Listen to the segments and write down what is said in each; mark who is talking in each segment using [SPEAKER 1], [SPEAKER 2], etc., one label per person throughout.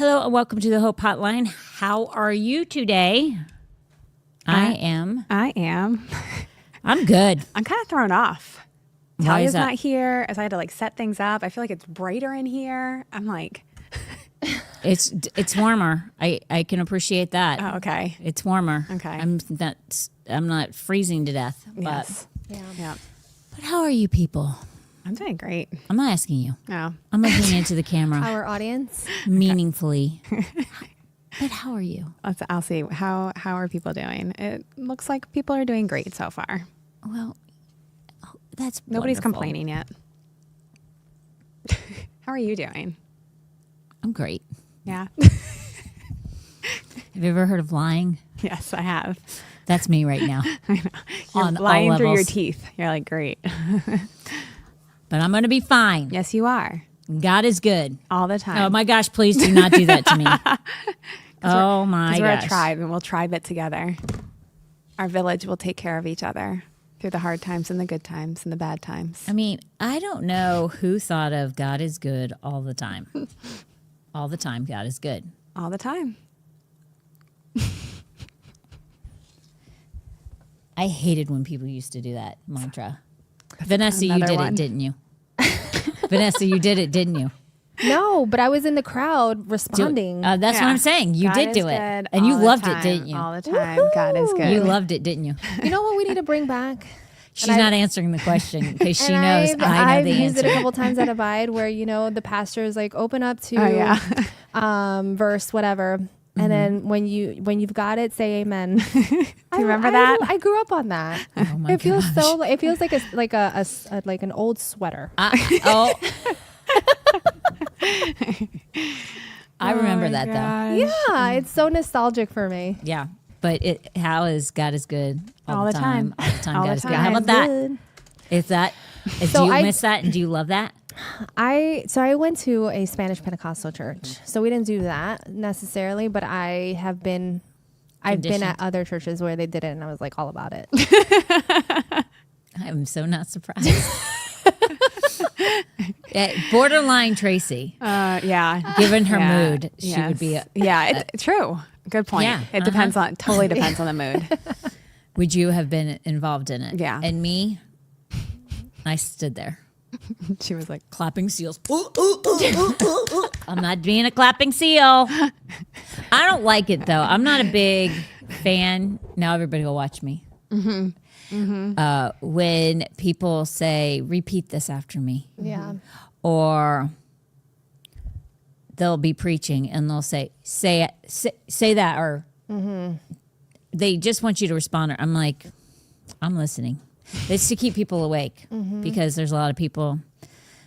[SPEAKER 1] Hello and welcome to the Hope Hotline. How are you today? I am. I'm good.
[SPEAKER 2] I'm kind of thrown off.
[SPEAKER 1] Why
[SPEAKER 2] Talia's
[SPEAKER 1] is that?
[SPEAKER 2] not here, as I had to set things up. I feel like it's brighter in here. I'm like,
[SPEAKER 1] It's warmer. I can appreciate that.
[SPEAKER 2] oh, okay.
[SPEAKER 1] It's warmer.
[SPEAKER 2] Okay.
[SPEAKER 1] I'm not freezing to death. But
[SPEAKER 2] Yes.
[SPEAKER 3] Yeah.
[SPEAKER 1] but how are you people?
[SPEAKER 2] I'm doing great.
[SPEAKER 1] I'm not asking you.
[SPEAKER 2] Oh,
[SPEAKER 1] I'm looking into the camera
[SPEAKER 3] Our audience.
[SPEAKER 1] meaningfully. But how are you?
[SPEAKER 2] I'll see. How are people doing? It looks like people are doing great so far.
[SPEAKER 1] Well, that's
[SPEAKER 2] Nobody's
[SPEAKER 1] wonderful.
[SPEAKER 2] complaining yet. How are you doing?
[SPEAKER 1] I'm great.
[SPEAKER 2] Yeah.
[SPEAKER 1] Have you ever heard of lying?
[SPEAKER 2] Yes, I have.
[SPEAKER 1] That's me right now.
[SPEAKER 2] You're
[SPEAKER 1] On all
[SPEAKER 2] lying through your
[SPEAKER 1] levels.
[SPEAKER 2] teeth. You're like, great.
[SPEAKER 1] But I'm going to be fine.
[SPEAKER 2] Yes, you are.
[SPEAKER 1] God is good.
[SPEAKER 2] All the time.
[SPEAKER 1] Oh my gosh, please do not do that to me. Oh my
[SPEAKER 2] Because we're
[SPEAKER 1] gosh.
[SPEAKER 2] a tribe and we'll tribe it together. Our village will take care of each other through the hard times and the good times and the bad times.
[SPEAKER 1] I mean, I don't know who thought of God is good all the time. All the time, God is good.
[SPEAKER 2] All the time.
[SPEAKER 1] I hated when people used to do that mantra. Vanessa, you
[SPEAKER 2] another
[SPEAKER 1] did
[SPEAKER 2] one.
[SPEAKER 1] it, didn't you? Vanessa, you did it, didn't you?
[SPEAKER 3] No, but I was in the crowd responding.
[SPEAKER 1] That's what
[SPEAKER 2] Yeah.
[SPEAKER 1] I'm saying. You
[SPEAKER 2] God
[SPEAKER 1] did
[SPEAKER 2] is
[SPEAKER 1] do it.
[SPEAKER 2] good
[SPEAKER 1] And you
[SPEAKER 2] all the
[SPEAKER 1] loved it,
[SPEAKER 2] time,
[SPEAKER 1] didn't you?
[SPEAKER 2] All the time. God is good.
[SPEAKER 1] You loved it, didn't you?
[SPEAKER 3] You know what we need to bring back?
[SPEAKER 1] She's
[SPEAKER 3] And
[SPEAKER 1] not answering the question because she
[SPEAKER 3] And
[SPEAKER 1] knows I know
[SPEAKER 3] I've
[SPEAKER 1] the
[SPEAKER 3] used
[SPEAKER 1] answer.
[SPEAKER 3] it a couple times at Abide where, the pastor is like, open up to
[SPEAKER 2] Oh, yeah.
[SPEAKER 3] verse whatever. And then when you've got it, say amen.
[SPEAKER 2] Do you remember that?
[SPEAKER 3] I grew up on that.
[SPEAKER 1] Oh my
[SPEAKER 3] It feels
[SPEAKER 1] gosh.
[SPEAKER 3] it feels like like an old sweater.
[SPEAKER 1] Oh. I remember that though.
[SPEAKER 3] Yeah, it's so nostalgic for me.
[SPEAKER 1] Yeah. But how is God is good all the time? All the time,
[SPEAKER 2] All
[SPEAKER 1] God
[SPEAKER 2] the
[SPEAKER 1] is good. How
[SPEAKER 2] time.
[SPEAKER 1] about that?
[SPEAKER 3] Good.
[SPEAKER 1] Is that?
[SPEAKER 3] So
[SPEAKER 1] do you
[SPEAKER 3] I-
[SPEAKER 1] miss that and do you love that?
[SPEAKER 3] I went to a Spanish Pentecostal church, so we didn't do that necessarily, but I've been
[SPEAKER 1] Conditioned.
[SPEAKER 3] at other churches where they did it, and I was like all about it.
[SPEAKER 1] I'm so not surprised. Borderline Tracy.
[SPEAKER 2] Yeah.
[SPEAKER 1] Given her
[SPEAKER 2] Yeah.
[SPEAKER 1] mood, she would be.
[SPEAKER 2] Yeah, it's true. Good point.
[SPEAKER 1] Yeah,
[SPEAKER 2] It depends on, totally depends on the mood.
[SPEAKER 1] Would you have been involved in it?
[SPEAKER 2] Yeah.
[SPEAKER 1] And me, I stood there
[SPEAKER 2] She was like,
[SPEAKER 1] clapping seals. I'm not being a clapping seal. I don't like it though. I'm not a big fan. Now everybody will watch me. When people say, "Repeat this after me,"
[SPEAKER 3] Yeah.
[SPEAKER 1] or they'll be preaching and they'll say that, or they just want you to respond. I'm like, I'm listening. It's to keep people awake because there's a lot of people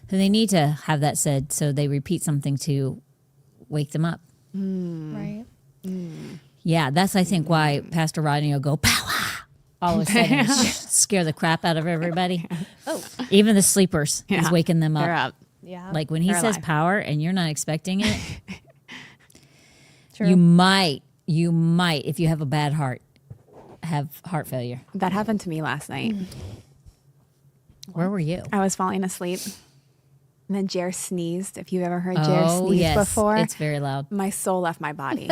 [SPEAKER 1] who they need to have that said, so they repeat something to wake them up.
[SPEAKER 3] Right.
[SPEAKER 1] Yeah, that's I think why Pastor Rodney will go pow all of a sudden scare the crap out of everybody. Oh, even the sleepers, he's
[SPEAKER 2] Yeah.
[SPEAKER 1] waking them
[SPEAKER 2] they're
[SPEAKER 1] up.
[SPEAKER 2] up.
[SPEAKER 3] Yeah.
[SPEAKER 1] Like when he
[SPEAKER 2] They're
[SPEAKER 1] says
[SPEAKER 2] alive.
[SPEAKER 1] power and you're not expecting it,
[SPEAKER 3] True.
[SPEAKER 1] you might, if you have a bad heart, have heart failure.
[SPEAKER 2] That happened to me last night.
[SPEAKER 1] Where were you?
[SPEAKER 2] I was falling asleep. And then Jer sneezed. If you've ever heard Jer sneeze
[SPEAKER 1] yes,
[SPEAKER 2] before,
[SPEAKER 1] it's very loud.
[SPEAKER 2] my soul left my body.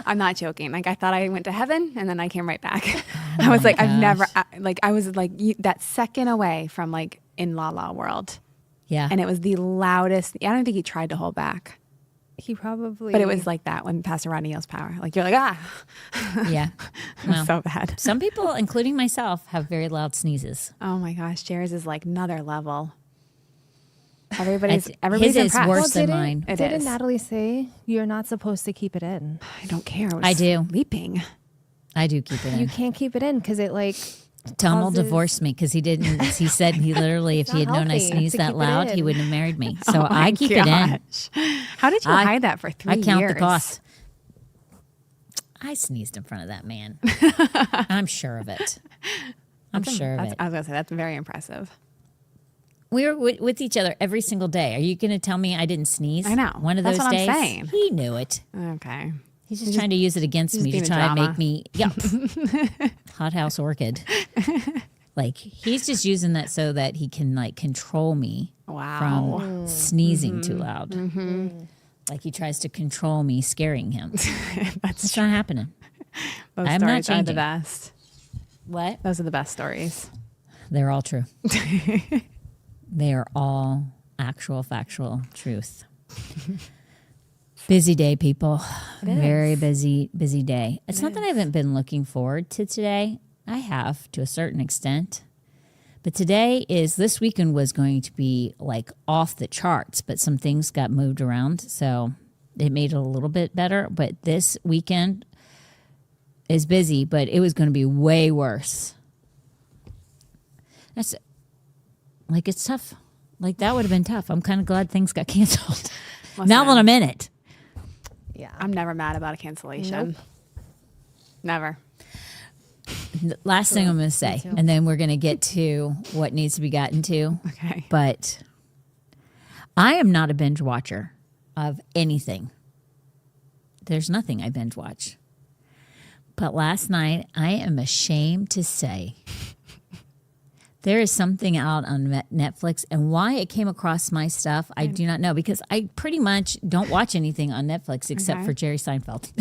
[SPEAKER 2] I'm not joking. Like I thought I went to heven and then I came right back. I was like, I've never, I was like that second away from like in La La world.
[SPEAKER 1] Yeah,
[SPEAKER 2] And it was the loudest. I don't think he tried to hold back,
[SPEAKER 3] He probably.
[SPEAKER 2] but it was like that when Pastor Rodney yells power. Like you're like,
[SPEAKER 1] yeah.
[SPEAKER 2] it's
[SPEAKER 1] Well,
[SPEAKER 2] so bad.
[SPEAKER 1] some people, including myself, have very loud sneezes.
[SPEAKER 2] Oh my gosh, Jer's is like another level. Everybody's
[SPEAKER 1] His
[SPEAKER 2] everybody's
[SPEAKER 1] is
[SPEAKER 2] impressed.
[SPEAKER 1] worse than
[SPEAKER 3] didn't,
[SPEAKER 1] mine.
[SPEAKER 2] It
[SPEAKER 3] didn't
[SPEAKER 2] is.
[SPEAKER 3] Natalie say you're not supposed to keep it in?
[SPEAKER 2] I don't care.
[SPEAKER 1] I do.
[SPEAKER 2] Sleeping.
[SPEAKER 1] I do keep it in.
[SPEAKER 3] You can't keep it in because it like
[SPEAKER 1] Tom will
[SPEAKER 3] causes-
[SPEAKER 1] divorce me because he didn't. He said he literally, if he had
[SPEAKER 3] not
[SPEAKER 1] known I
[SPEAKER 3] healthy
[SPEAKER 1] sneezed
[SPEAKER 3] to
[SPEAKER 1] that
[SPEAKER 3] keep it
[SPEAKER 1] loud, he
[SPEAKER 3] in.
[SPEAKER 1] wouldn't have married me. So
[SPEAKER 2] Oh my
[SPEAKER 1] I keep it in.
[SPEAKER 2] gosh. How did you hide that for 3
[SPEAKER 1] I
[SPEAKER 2] years?
[SPEAKER 1] count the cost. I sneezed in front of that man. I'm sure of it. I'm sure of it.
[SPEAKER 2] I was gonna say that's very impressive.
[SPEAKER 1] We were with each other every single day. Are you going to tell me I didn't sneeze?
[SPEAKER 2] I know.
[SPEAKER 1] One of
[SPEAKER 2] That's
[SPEAKER 1] those
[SPEAKER 2] what I'm
[SPEAKER 1] days.
[SPEAKER 2] saying.
[SPEAKER 1] He knew it.
[SPEAKER 2] Okay.
[SPEAKER 1] He's just trying to use it against
[SPEAKER 2] he's
[SPEAKER 1] me to
[SPEAKER 2] being a
[SPEAKER 1] try and
[SPEAKER 2] drama.
[SPEAKER 1] make me, yeah, hothouse orchid. Like he's just using that so that he can like control me
[SPEAKER 2] Wow.
[SPEAKER 1] from sneezing too loud. Like he tries to control me, scaring him.
[SPEAKER 2] That's
[SPEAKER 1] It's not happening.
[SPEAKER 2] Those
[SPEAKER 1] I'm not
[SPEAKER 2] stories are the
[SPEAKER 1] changing.
[SPEAKER 2] best.
[SPEAKER 1] What?
[SPEAKER 2] Those are the best stories.
[SPEAKER 1] They're all true. They are all actual, factual truth. Busy day, people. Very busy day. It's not that I haven't been looking forward to today. I have to a certain extent. But this weekend was going to be like off the charts, but some things got moved around. So it made it a little bit better. But this weekend is busy, but it was going to be way worse. It's tough. Like that would have been tough. I'm kind of glad things got canceled. Now that I'm in it.
[SPEAKER 3] Yeah.
[SPEAKER 2] I'm never mad about a cancellation.
[SPEAKER 3] Nope.
[SPEAKER 2] Never.
[SPEAKER 1] Last thing I'm going to say, and then we're going to get to what needs to be gotten to.
[SPEAKER 2] Okay.
[SPEAKER 1] But I am not a binge watcher of anything. There's nothing I binge watch. But last night, I am ashamed to say there is something out on Netflix, and why it came across my stuff, I do not know, because I pretty much don't watch anything on Netflix except for Jerry Seinfeld.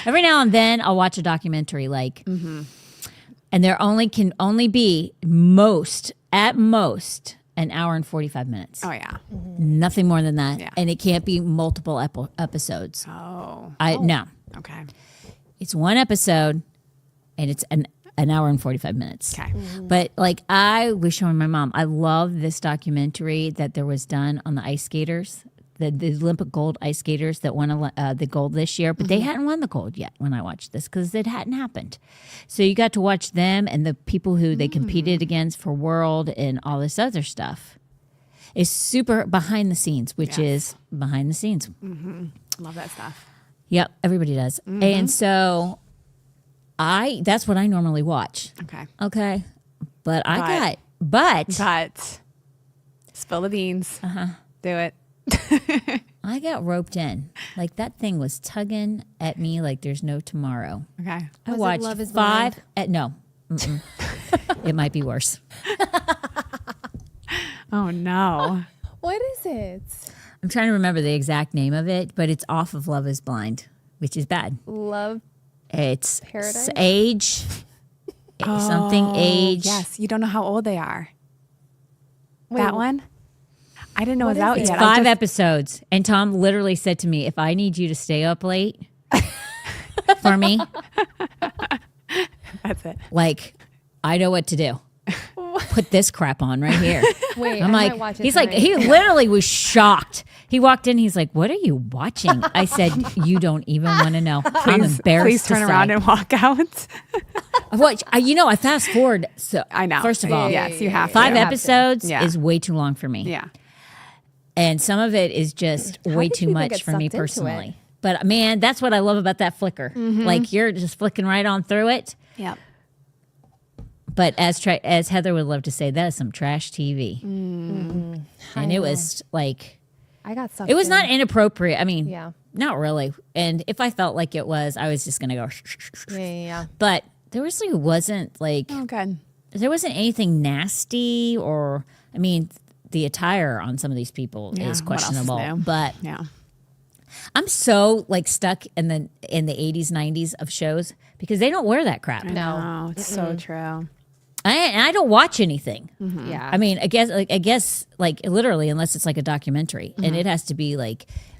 [SPEAKER 1] Every now and then, I'll watch a documentary, and there can only be at most, an hour and 45 minutes.
[SPEAKER 2] Oh, yeah.
[SPEAKER 1] Nothing more than that,
[SPEAKER 2] Yeah.
[SPEAKER 1] and it can't be multiple episodes.
[SPEAKER 2] Oh.
[SPEAKER 1] No,
[SPEAKER 2] Okay.
[SPEAKER 1] it's one episode, and it's an hour and 45 minutes.
[SPEAKER 2] Okay.
[SPEAKER 1] But I was showing my mom, I love this documentary that there was done on the ice skaters, the Olympic gold ice skaters that won the gold this year, but they hadn't won the gold yet when I watched this because it hadn't happened. So you got to watch them and the people who they competed against for world and all this other stuff. It's super behind the scenes, which is behind the scenes.
[SPEAKER 2] Love that stuff.
[SPEAKER 1] Yep, everybody does. And so that's what I normally watch.
[SPEAKER 2] Okay.
[SPEAKER 1] But
[SPEAKER 2] spill the beans. Do it.
[SPEAKER 1] I got roped in. Like that thing was tugging at me like there's no tomorrow.
[SPEAKER 2] Okay.
[SPEAKER 1] I
[SPEAKER 3] Was it
[SPEAKER 1] watched
[SPEAKER 3] Love is
[SPEAKER 1] 5
[SPEAKER 3] Blind?
[SPEAKER 1] no. It might be worse.
[SPEAKER 2] Oh, no.
[SPEAKER 3] What is it?
[SPEAKER 1] I'm trying to remember the exact name of it, but it's off of Love is Blind, which is bad.
[SPEAKER 3] Love
[SPEAKER 1] It's
[SPEAKER 3] Paradise?
[SPEAKER 1] age. Something age.
[SPEAKER 2] Yes. You don't know how old they are.
[SPEAKER 3] Wait,
[SPEAKER 2] That one? I didn't know it was
[SPEAKER 3] What
[SPEAKER 2] out
[SPEAKER 3] is it?
[SPEAKER 2] yet.
[SPEAKER 1] 5 episodes. And Tom literally said to me, if I need you to stay up late for me,
[SPEAKER 2] That's it.
[SPEAKER 1] I know what to do. Put this crap on right here.
[SPEAKER 3] Wait,
[SPEAKER 1] I'm
[SPEAKER 3] I might watch it
[SPEAKER 1] he's like,
[SPEAKER 3] tonight.
[SPEAKER 1] he literally was shocked. He walked in, he's like, what are you watching? I said, you don't even want to know. I'm embarrassed
[SPEAKER 2] Please
[SPEAKER 1] to
[SPEAKER 2] turn
[SPEAKER 1] say.
[SPEAKER 2] around and walk out.
[SPEAKER 1] I fast forward. So
[SPEAKER 2] I know.
[SPEAKER 1] First of all,
[SPEAKER 2] Yes, you have to.
[SPEAKER 1] 5
[SPEAKER 2] You have to.
[SPEAKER 1] episodes
[SPEAKER 2] Yeah.
[SPEAKER 1] is way too long for me.
[SPEAKER 2] Yeah.
[SPEAKER 1] And some of it is just way
[SPEAKER 3] did
[SPEAKER 1] too
[SPEAKER 3] you even
[SPEAKER 1] much
[SPEAKER 3] get
[SPEAKER 1] for me
[SPEAKER 3] sucked into
[SPEAKER 1] personally.
[SPEAKER 3] it?
[SPEAKER 1] But man, that's what I love about that flicker. Like you're just flicking right on through it.
[SPEAKER 2] Yep.
[SPEAKER 1] But as Heather would love to say, that is some trash TV. And it was like,
[SPEAKER 3] I got sucked
[SPEAKER 1] it was
[SPEAKER 3] in.
[SPEAKER 1] not inappropriate. I mean,
[SPEAKER 3] Yeah.
[SPEAKER 1] not really. And if I felt like it was, I was just going to go.
[SPEAKER 3] Yeah.
[SPEAKER 1] But there wasn't
[SPEAKER 2] Oh, good.
[SPEAKER 1] there wasn't anything nasty or, I mean, the attire on some of these people
[SPEAKER 2] Yeah,
[SPEAKER 1] is
[SPEAKER 2] what else is
[SPEAKER 1] questionable.
[SPEAKER 2] new?
[SPEAKER 1] But
[SPEAKER 2] Yeah.
[SPEAKER 1] I'm so stuck in the 80s, 90s of shows because they don't wear that crap.
[SPEAKER 2] No, it's so true.
[SPEAKER 1] I don't watch anything.
[SPEAKER 3] Yeah.
[SPEAKER 1] I mean, I guess literally, unless it's like a documentary, and it has to be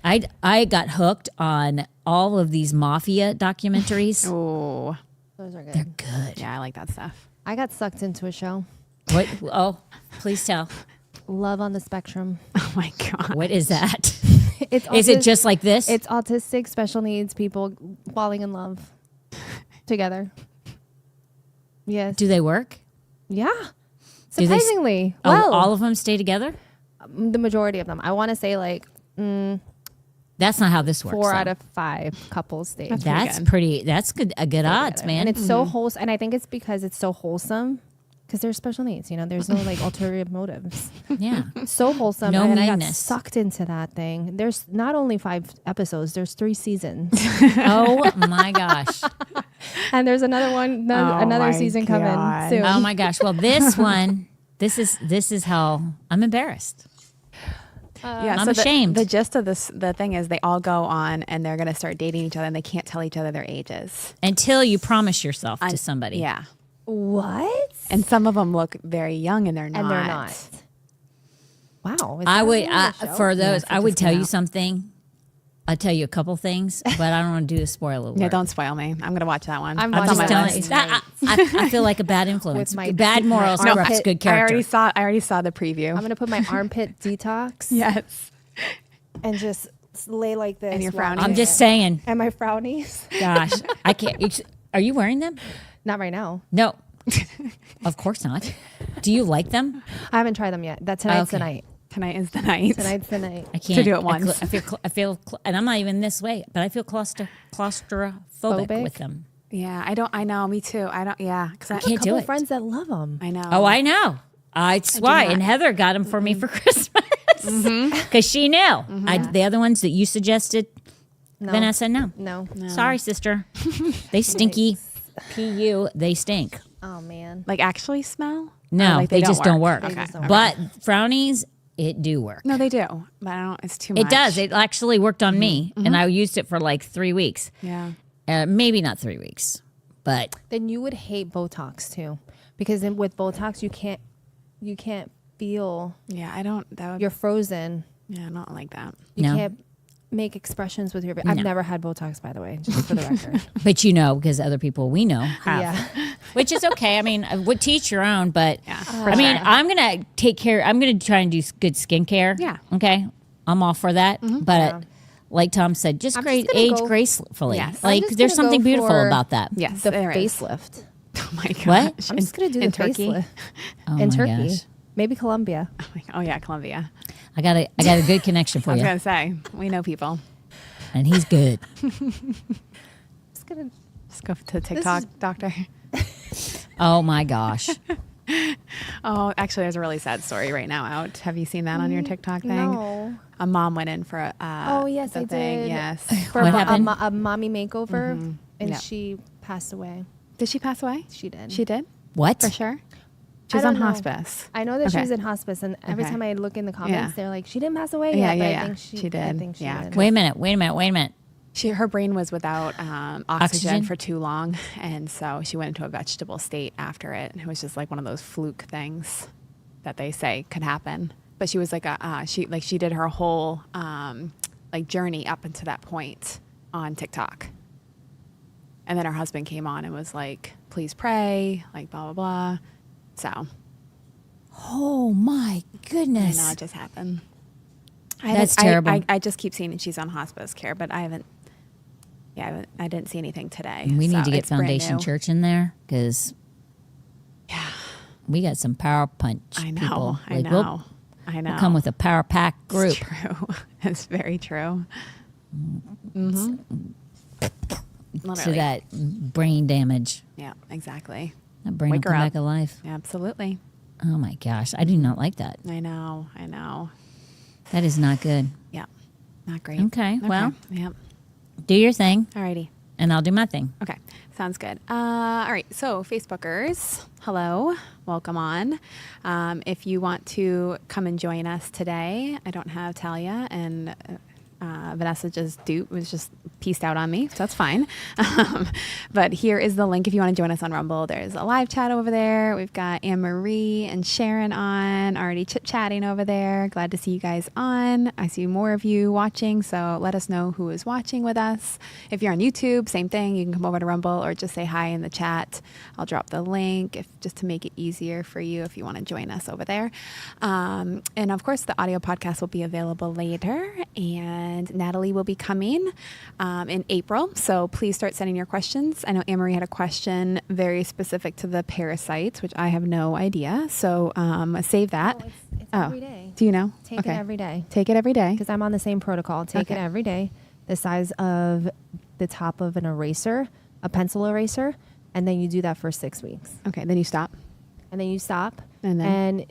[SPEAKER 1] I got hooked on all of these mafia documentaries.
[SPEAKER 2] Oh,
[SPEAKER 3] Those are good.
[SPEAKER 1] They're good.
[SPEAKER 2] yeah, I like that stuff.
[SPEAKER 3] I got sucked into a show.
[SPEAKER 1] What? Oh, please tell.
[SPEAKER 3] Love on the Spectrum.
[SPEAKER 2] Oh my God.
[SPEAKER 1] What is that?
[SPEAKER 3] It's
[SPEAKER 1] Is it just like this?
[SPEAKER 3] It's autistic special needs people falling in love together. Yes.
[SPEAKER 1] Do they work?
[SPEAKER 3] Yeah.
[SPEAKER 1] Do they s-
[SPEAKER 3] Surprisingly.
[SPEAKER 1] Oh,
[SPEAKER 3] well,
[SPEAKER 1] all of them stay together?
[SPEAKER 3] the majority of them. I want to say
[SPEAKER 1] That's not how this works.
[SPEAKER 3] 4
[SPEAKER 1] though.
[SPEAKER 3] out of 5 couples stay.
[SPEAKER 1] That's
[SPEAKER 2] good.
[SPEAKER 1] pretty. That's good. A good odds,
[SPEAKER 3] together.
[SPEAKER 1] man.
[SPEAKER 3] And it's so wholesome. And I think it's because it's so wholesome. Because there's special needs, there's no ulterior motives.
[SPEAKER 1] yeah.
[SPEAKER 3] So wholesome.
[SPEAKER 1] No
[SPEAKER 3] and I got
[SPEAKER 1] meanness.
[SPEAKER 3] sucked into that thing. There's not only 5 episodes, there's 3 seasons.
[SPEAKER 1] Oh my gosh.
[SPEAKER 3] And there's another one, another
[SPEAKER 2] my
[SPEAKER 3] season
[SPEAKER 2] God.
[SPEAKER 3] coming soon.
[SPEAKER 1] Oh my gosh. Well, this one, this is how I'm embarrassed. I'm
[SPEAKER 2] so
[SPEAKER 1] ashamed.
[SPEAKER 2] The gist of the thing is they all go on and they're going to start dating each other and they can't tell each other their ages.
[SPEAKER 1] Until you promise yourself to somebody.
[SPEAKER 2] Yeah.
[SPEAKER 3] What?
[SPEAKER 2] And some of them look very young and they're not.
[SPEAKER 3] And they're not. Wow.
[SPEAKER 1] I would, for those,
[SPEAKER 2] so
[SPEAKER 1] I would
[SPEAKER 2] just
[SPEAKER 1] tell
[SPEAKER 2] get
[SPEAKER 1] you
[SPEAKER 2] out.
[SPEAKER 1] something. I'll tell you a couple things, but I don't want to do a spoiler alert.
[SPEAKER 2] Yeah, don't spoil me. I'm going to watch that one.
[SPEAKER 3] I'm
[SPEAKER 2] That's
[SPEAKER 1] I'm
[SPEAKER 2] on
[SPEAKER 1] just
[SPEAKER 2] my
[SPEAKER 1] telling you.
[SPEAKER 2] list.
[SPEAKER 1] I feel like a bad influence.
[SPEAKER 3] my-
[SPEAKER 1] Bad morals
[SPEAKER 3] my
[SPEAKER 1] corrupts
[SPEAKER 3] armpit-
[SPEAKER 1] good character.
[SPEAKER 2] I already saw the preview.
[SPEAKER 3] I'm going to put my armpit detox
[SPEAKER 2] yes.
[SPEAKER 3] and just lay like this.
[SPEAKER 2] And your
[SPEAKER 3] while
[SPEAKER 2] frownies.
[SPEAKER 1] I'm
[SPEAKER 3] doing
[SPEAKER 1] just
[SPEAKER 3] it.
[SPEAKER 1] saying.
[SPEAKER 3] And my frownies.
[SPEAKER 1] Gosh, I can't. Are you wearing them?
[SPEAKER 3] Not right now.
[SPEAKER 1] No, of course not. Do you like them?
[SPEAKER 3] I haven't tried them yet. Tonight's the
[SPEAKER 1] Okay.
[SPEAKER 3] night.
[SPEAKER 2] Tonight is the night.
[SPEAKER 3] Tonight's the night.
[SPEAKER 1] I can't
[SPEAKER 2] do it once.
[SPEAKER 1] I feel, and I'm not even this way, but I feel claustrophobic
[SPEAKER 3] Phobic?
[SPEAKER 1] with them.
[SPEAKER 2] Yeah, I know. Me too. I don't. Yeah, because I
[SPEAKER 1] Can't do
[SPEAKER 3] Couple
[SPEAKER 1] it.
[SPEAKER 3] friends that love them.
[SPEAKER 2] I know.
[SPEAKER 1] Oh, I know. That's why.
[SPEAKER 2] not.
[SPEAKER 1] And Heather got them for me for Christmas because she knew. The other ones that you suggested,
[SPEAKER 3] No.
[SPEAKER 1] Vanessa, no.
[SPEAKER 3] No.
[SPEAKER 1] Sorry, sister. They stinky. Pu. They stink.
[SPEAKER 3] Oh man.
[SPEAKER 2] Like actually smell?
[SPEAKER 1] No,
[SPEAKER 2] Or, like,
[SPEAKER 1] they just don't work.
[SPEAKER 3] They just don't
[SPEAKER 1] But frownies, it do work.
[SPEAKER 2] No, they do. But I don't. It's too much.
[SPEAKER 1] It does. It actually worked on me, and I used it for like 3 weeks.
[SPEAKER 2] Yeah.
[SPEAKER 1] Maybe not 3 weeks, but
[SPEAKER 3] Then you would hate Botox too, because with Botox you can't feel.
[SPEAKER 2] Yeah. I don't. That would.
[SPEAKER 3] You're frozen.
[SPEAKER 2] Yeah. I don't like that.
[SPEAKER 3] You
[SPEAKER 1] No.
[SPEAKER 3] can't make expressions with your. I've never had Botox, by the way, just for the record.
[SPEAKER 1] but you know, because other people we know have,
[SPEAKER 3] Yeah.
[SPEAKER 1] which is okay. I mean, would teach your own, but
[SPEAKER 2] Yeah.
[SPEAKER 1] I mean, I'm gonna take care. I'm gonna try and do good skincare.
[SPEAKER 2] Yeah.
[SPEAKER 1] Okay. I'm all for that, but like Tom said, just
[SPEAKER 3] I'm
[SPEAKER 1] great
[SPEAKER 3] just gonna
[SPEAKER 1] age
[SPEAKER 3] go-
[SPEAKER 1] gracefully.
[SPEAKER 2] Yes.
[SPEAKER 1] Like
[SPEAKER 3] I'm just
[SPEAKER 1] there's
[SPEAKER 3] gonna
[SPEAKER 1] something
[SPEAKER 3] go
[SPEAKER 1] beautiful
[SPEAKER 3] for
[SPEAKER 1] about that.
[SPEAKER 2] Yes.
[SPEAKER 3] The
[SPEAKER 2] there is.
[SPEAKER 3] facelift.
[SPEAKER 2] Oh my gosh.
[SPEAKER 1] What?
[SPEAKER 3] I'm just gonna do
[SPEAKER 2] in
[SPEAKER 3] the
[SPEAKER 2] Turkey.
[SPEAKER 3] facelift
[SPEAKER 1] Oh
[SPEAKER 3] in
[SPEAKER 1] my
[SPEAKER 3] Turkey,
[SPEAKER 1] gosh.
[SPEAKER 3] maybe Colombia.
[SPEAKER 2] Oh yeah, Colombia.
[SPEAKER 1] I got a good connection for
[SPEAKER 2] I was
[SPEAKER 1] you,
[SPEAKER 2] gonna say we know people.
[SPEAKER 1] and he's good.
[SPEAKER 3] Just gonna.
[SPEAKER 2] Just go to TikTok, doctor.
[SPEAKER 1] Oh my gosh.
[SPEAKER 2] Oh, actually, there's a really sad story right now out. Have you seen that on your TikTok thing?
[SPEAKER 3] No.
[SPEAKER 2] A mom went in for a
[SPEAKER 3] Oh yes,
[SPEAKER 2] the
[SPEAKER 3] I
[SPEAKER 2] thing.
[SPEAKER 3] did.
[SPEAKER 2] Yes.
[SPEAKER 3] For
[SPEAKER 1] What
[SPEAKER 3] a,
[SPEAKER 1] happened?
[SPEAKER 3] a mommy makeover, and
[SPEAKER 2] Yep.
[SPEAKER 3] she passed away.
[SPEAKER 2] Did she pass away?
[SPEAKER 3] She did.
[SPEAKER 2] She did?
[SPEAKER 1] What?
[SPEAKER 2] For sure. She
[SPEAKER 3] I
[SPEAKER 2] was on
[SPEAKER 3] don't know.
[SPEAKER 2] hospice.
[SPEAKER 3] I know that she
[SPEAKER 2] Okay.
[SPEAKER 3] was in hospice, and every
[SPEAKER 2] Okay.
[SPEAKER 3] time I look in the comments,
[SPEAKER 2] Yeah.
[SPEAKER 3] they're like, "She didn't pass away
[SPEAKER 2] Yeah,
[SPEAKER 3] yet."
[SPEAKER 2] yeah,
[SPEAKER 3] but
[SPEAKER 2] yeah.
[SPEAKER 3] I think
[SPEAKER 2] She
[SPEAKER 3] I
[SPEAKER 2] did.
[SPEAKER 3] think she
[SPEAKER 2] Yeah.
[SPEAKER 3] did.
[SPEAKER 1] Wait a minute.
[SPEAKER 2] Her brain was without oxygen
[SPEAKER 1] Oxygen?
[SPEAKER 2] for too long, and so she went into a vegetable state after it. It was just like one of those fluke things that they say could happen. But she was like she did her whole like journey up into that point on TikTok, and then her husband came on and was like, "Please pray," like blah blah blah. So
[SPEAKER 1] Oh my
[SPEAKER 2] I
[SPEAKER 1] goodness.
[SPEAKER 2] know it just happened.
[SPEAKER 1] That's terrible.
[SPEAKER 2] I just keep seeing that she's on hospice care, but I haven't. Yeah, I didn't see anything today.
[SPEAKER 1] We need
[SPEAKER 2] so
[SPEAKER 1] to get
[SPEAKER 2] it's brand
[SPEAKER 1] Foundation
[SPEAKER 2] new.
[SPEAKER 1] Church in there because
[SPEAKER 2] Yeah,
[SPEAKER 1] we got some power punch
[SPEAKER 2] I know.
[SPEAKER 1] people.
[SPEAKER 2] I
[SPEAKER 1] Like,
[SPEAKER 2] know. I know.
[SPEAKER 1] We'll come with a power pack group.
[SPEAKER 2] It's true. It's very true.
[SPEAKER 1] To
[SPEAKER 2] Literally.
[SPEAKER 1] that brain damage.
[SPEAKER 2] Yeah, exactly.
[SPEAKER 1] That brain
[SPEAKER 2] Wake
[SPEAKER 1] will
[SPEAKER 2] her
[SPEAKER 1] come
[SPEAKER 2] up.
[SPEAKER 1] back alive.
[SPEAKER 2] Absolutely.
[SPEAKER 1] Oh my gosh. I do not like that.
[SPEAKER 2] I know. I know.
[SPEAKER 1] That is not good.
[SPEAKER 2] Yeah. Not great.
[SPEAKER 1] Okay, well.
[SPEAKER 2] Yeah.
[SPEAKER 1] Do your thing
[SPEAKER 2] Alrighty.
[SPEAKER 1] and I'll do my thing.
[SPEAKER 2] Okay, sounds good. All right, so Facebookers, hello, welcome on. If you want to come and join us today, I don't have Talia and Vanessa was just pieced out on me, so that's fine. But here is the link if you want to join us on Rumble. There's a live chat over there. We've got Anne-Marie and Sharon on, already chit-chatting over there. Glad to see you guys on. I see more of you watching, so let us know who is watching with us. If you're on YouTube, same thing. You can come over to Rumble or just say hi in the chat. I'll drop the link just to make it easier for you if you want to join us over there. And of course, the audio podcast will be available later, and Natalie will be coming in April. So please start sending your questions. I know Anne-Marie had a question very specific to the parasites, which I have no idea. So save that.
[SPEAKER 3] Oh, it's every day.
[SPEAKER 2] Do you know?
[SPEAKER 3] Take it every day.
[SPEAKER 2] Take it every day.
[SPEAKER 3] Because I'm on the same protocol. Take it
[SPEAKER 2] Okay.
[SPEAKER 3] every day, the size of the top of an eraser, a pencil eraser, and then you do that for 6 weeks.
[SPEAKER 2] Okay, then you stop.
[SPEAKER 3] And then you stop.
[SPEAKER 2] And then?
[SPEAKER 3] And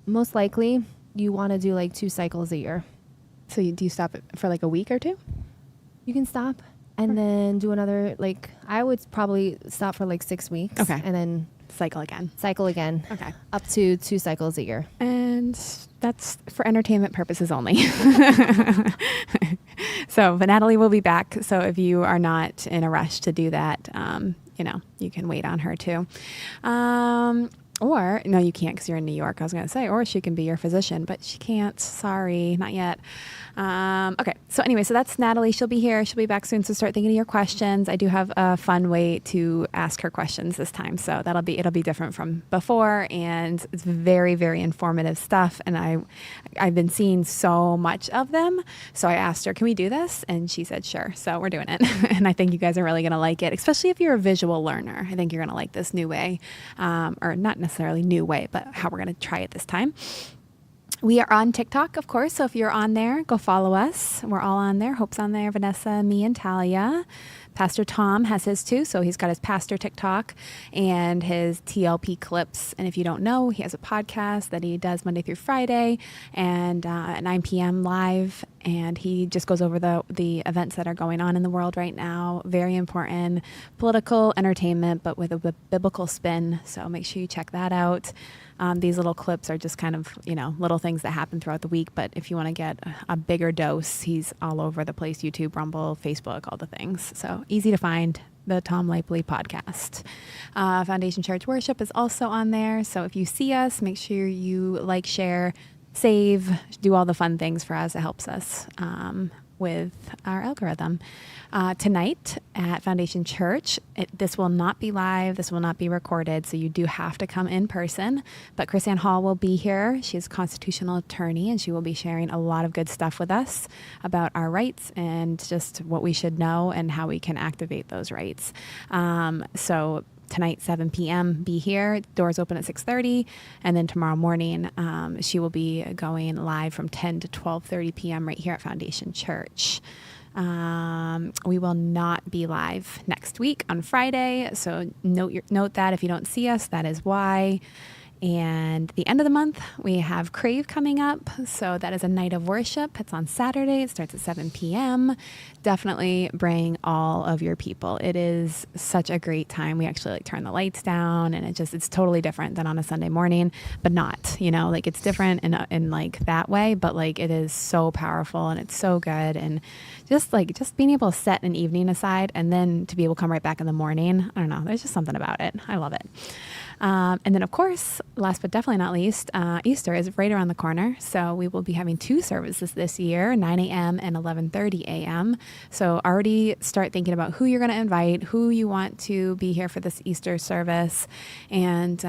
[SPEAKER 3] most likely, you want to do like 2 cycles a year.
[SPEAKER 2] So do you stop it for like a week or two?
[SPEAKER 3] You can stop and then do another, like, I would probably stop for like 6 weeks.
[SPEAKER 2] Okay.
[SPEAKER 3] And then
[SPEAKER 2] cycle again.
[SPEAKER 3] Cycle again.
[SPEAKER 2] Okay.
[SPEAKER 3] Up to 2 cycles a year.
[SPEAKER 2] And that's for entertainment purposes only. So, but Natalie will be back. So if you are not in a rush to do that, you can wait on her too. Or, no, you can't because you're in New York, I was going to say, or she can be your physician, but she can't. Sorry, not yet. Okay. So anyway, so that's Natalie. She'll be here. She'll be back soon. So start thinking of your questions. I do have a fun way to ask her questions this time. So it'll be different from before. And it's very, very informative stuff. And I've been seeing so much of them. So I asked her, can we do this? And she said, sure. So we're doing it. And I think you guys are really going to like it, especially if you're a visual learner. I think you're going to like this new way, or not necessarily new way, but how we're going to try it this time. We are on TikTok, of course. So if you're on there, go follow us. We're all on there. Hope's on there, Vanessa, me, and Talia. Pastor Tom has his too. So he's got his pastor TikTok and his TLP clips. And if you don't know, he has a podcast that he does Monday through Friday and at 9 p.m. live. And he just goes over the events that are going on in the world right now. Very important political entertainment, but with a biblical spin. So make sure you check that out. These little clips are just kind of, little things that happen throughout the week. But if you want to get a bigger dose, he's all over the place, YouTube, Rumble, Facebook, all the things. So easy to find, the Tom Lipley podcast. Foundation Church Worship is also on there. So if you see us, make sure you like, share, save, do all the fun things for us. It helps us with our algorithm. Tonight at Foundation Church, this will not be live. This will not be recorded. So you do have to come in person. But Chrisanne Hall will be here. She's a constitutional attorney, and she will be sharing a lot of good stuff with us about our rights and just what we should know and how we can activate those rights. So tonight, 7 p.m., be here. Doors open at 6:30. And then tomorrow morning, she will be going live from 10 to 12:30 p.m. right here at Foundation Church. We will not be live next week on Friday. So note that if you don't see us, that is why. And the end of the month, we have Crave coming up. So that is a night of worship. It's on Saturday. It starts at 7 p.m. Definitely bring all of your people. It is such a great time. We actually turn the lights down, and it's totally different than on a Sunday morning, but not, it's different in like that way, but like it is so powerful and it's so good. And just being able to set an evening aside and then to be able to come right back in the morning. I don't know. There's just something about it. I love it. And then, of course, last but definitely not least, Easter is right around the corner. So we will be having 2 services this year, 9 a.m. and 11:30 a.m. So already start thinking about who you're going to invite, who you want to be here for this Easter service. And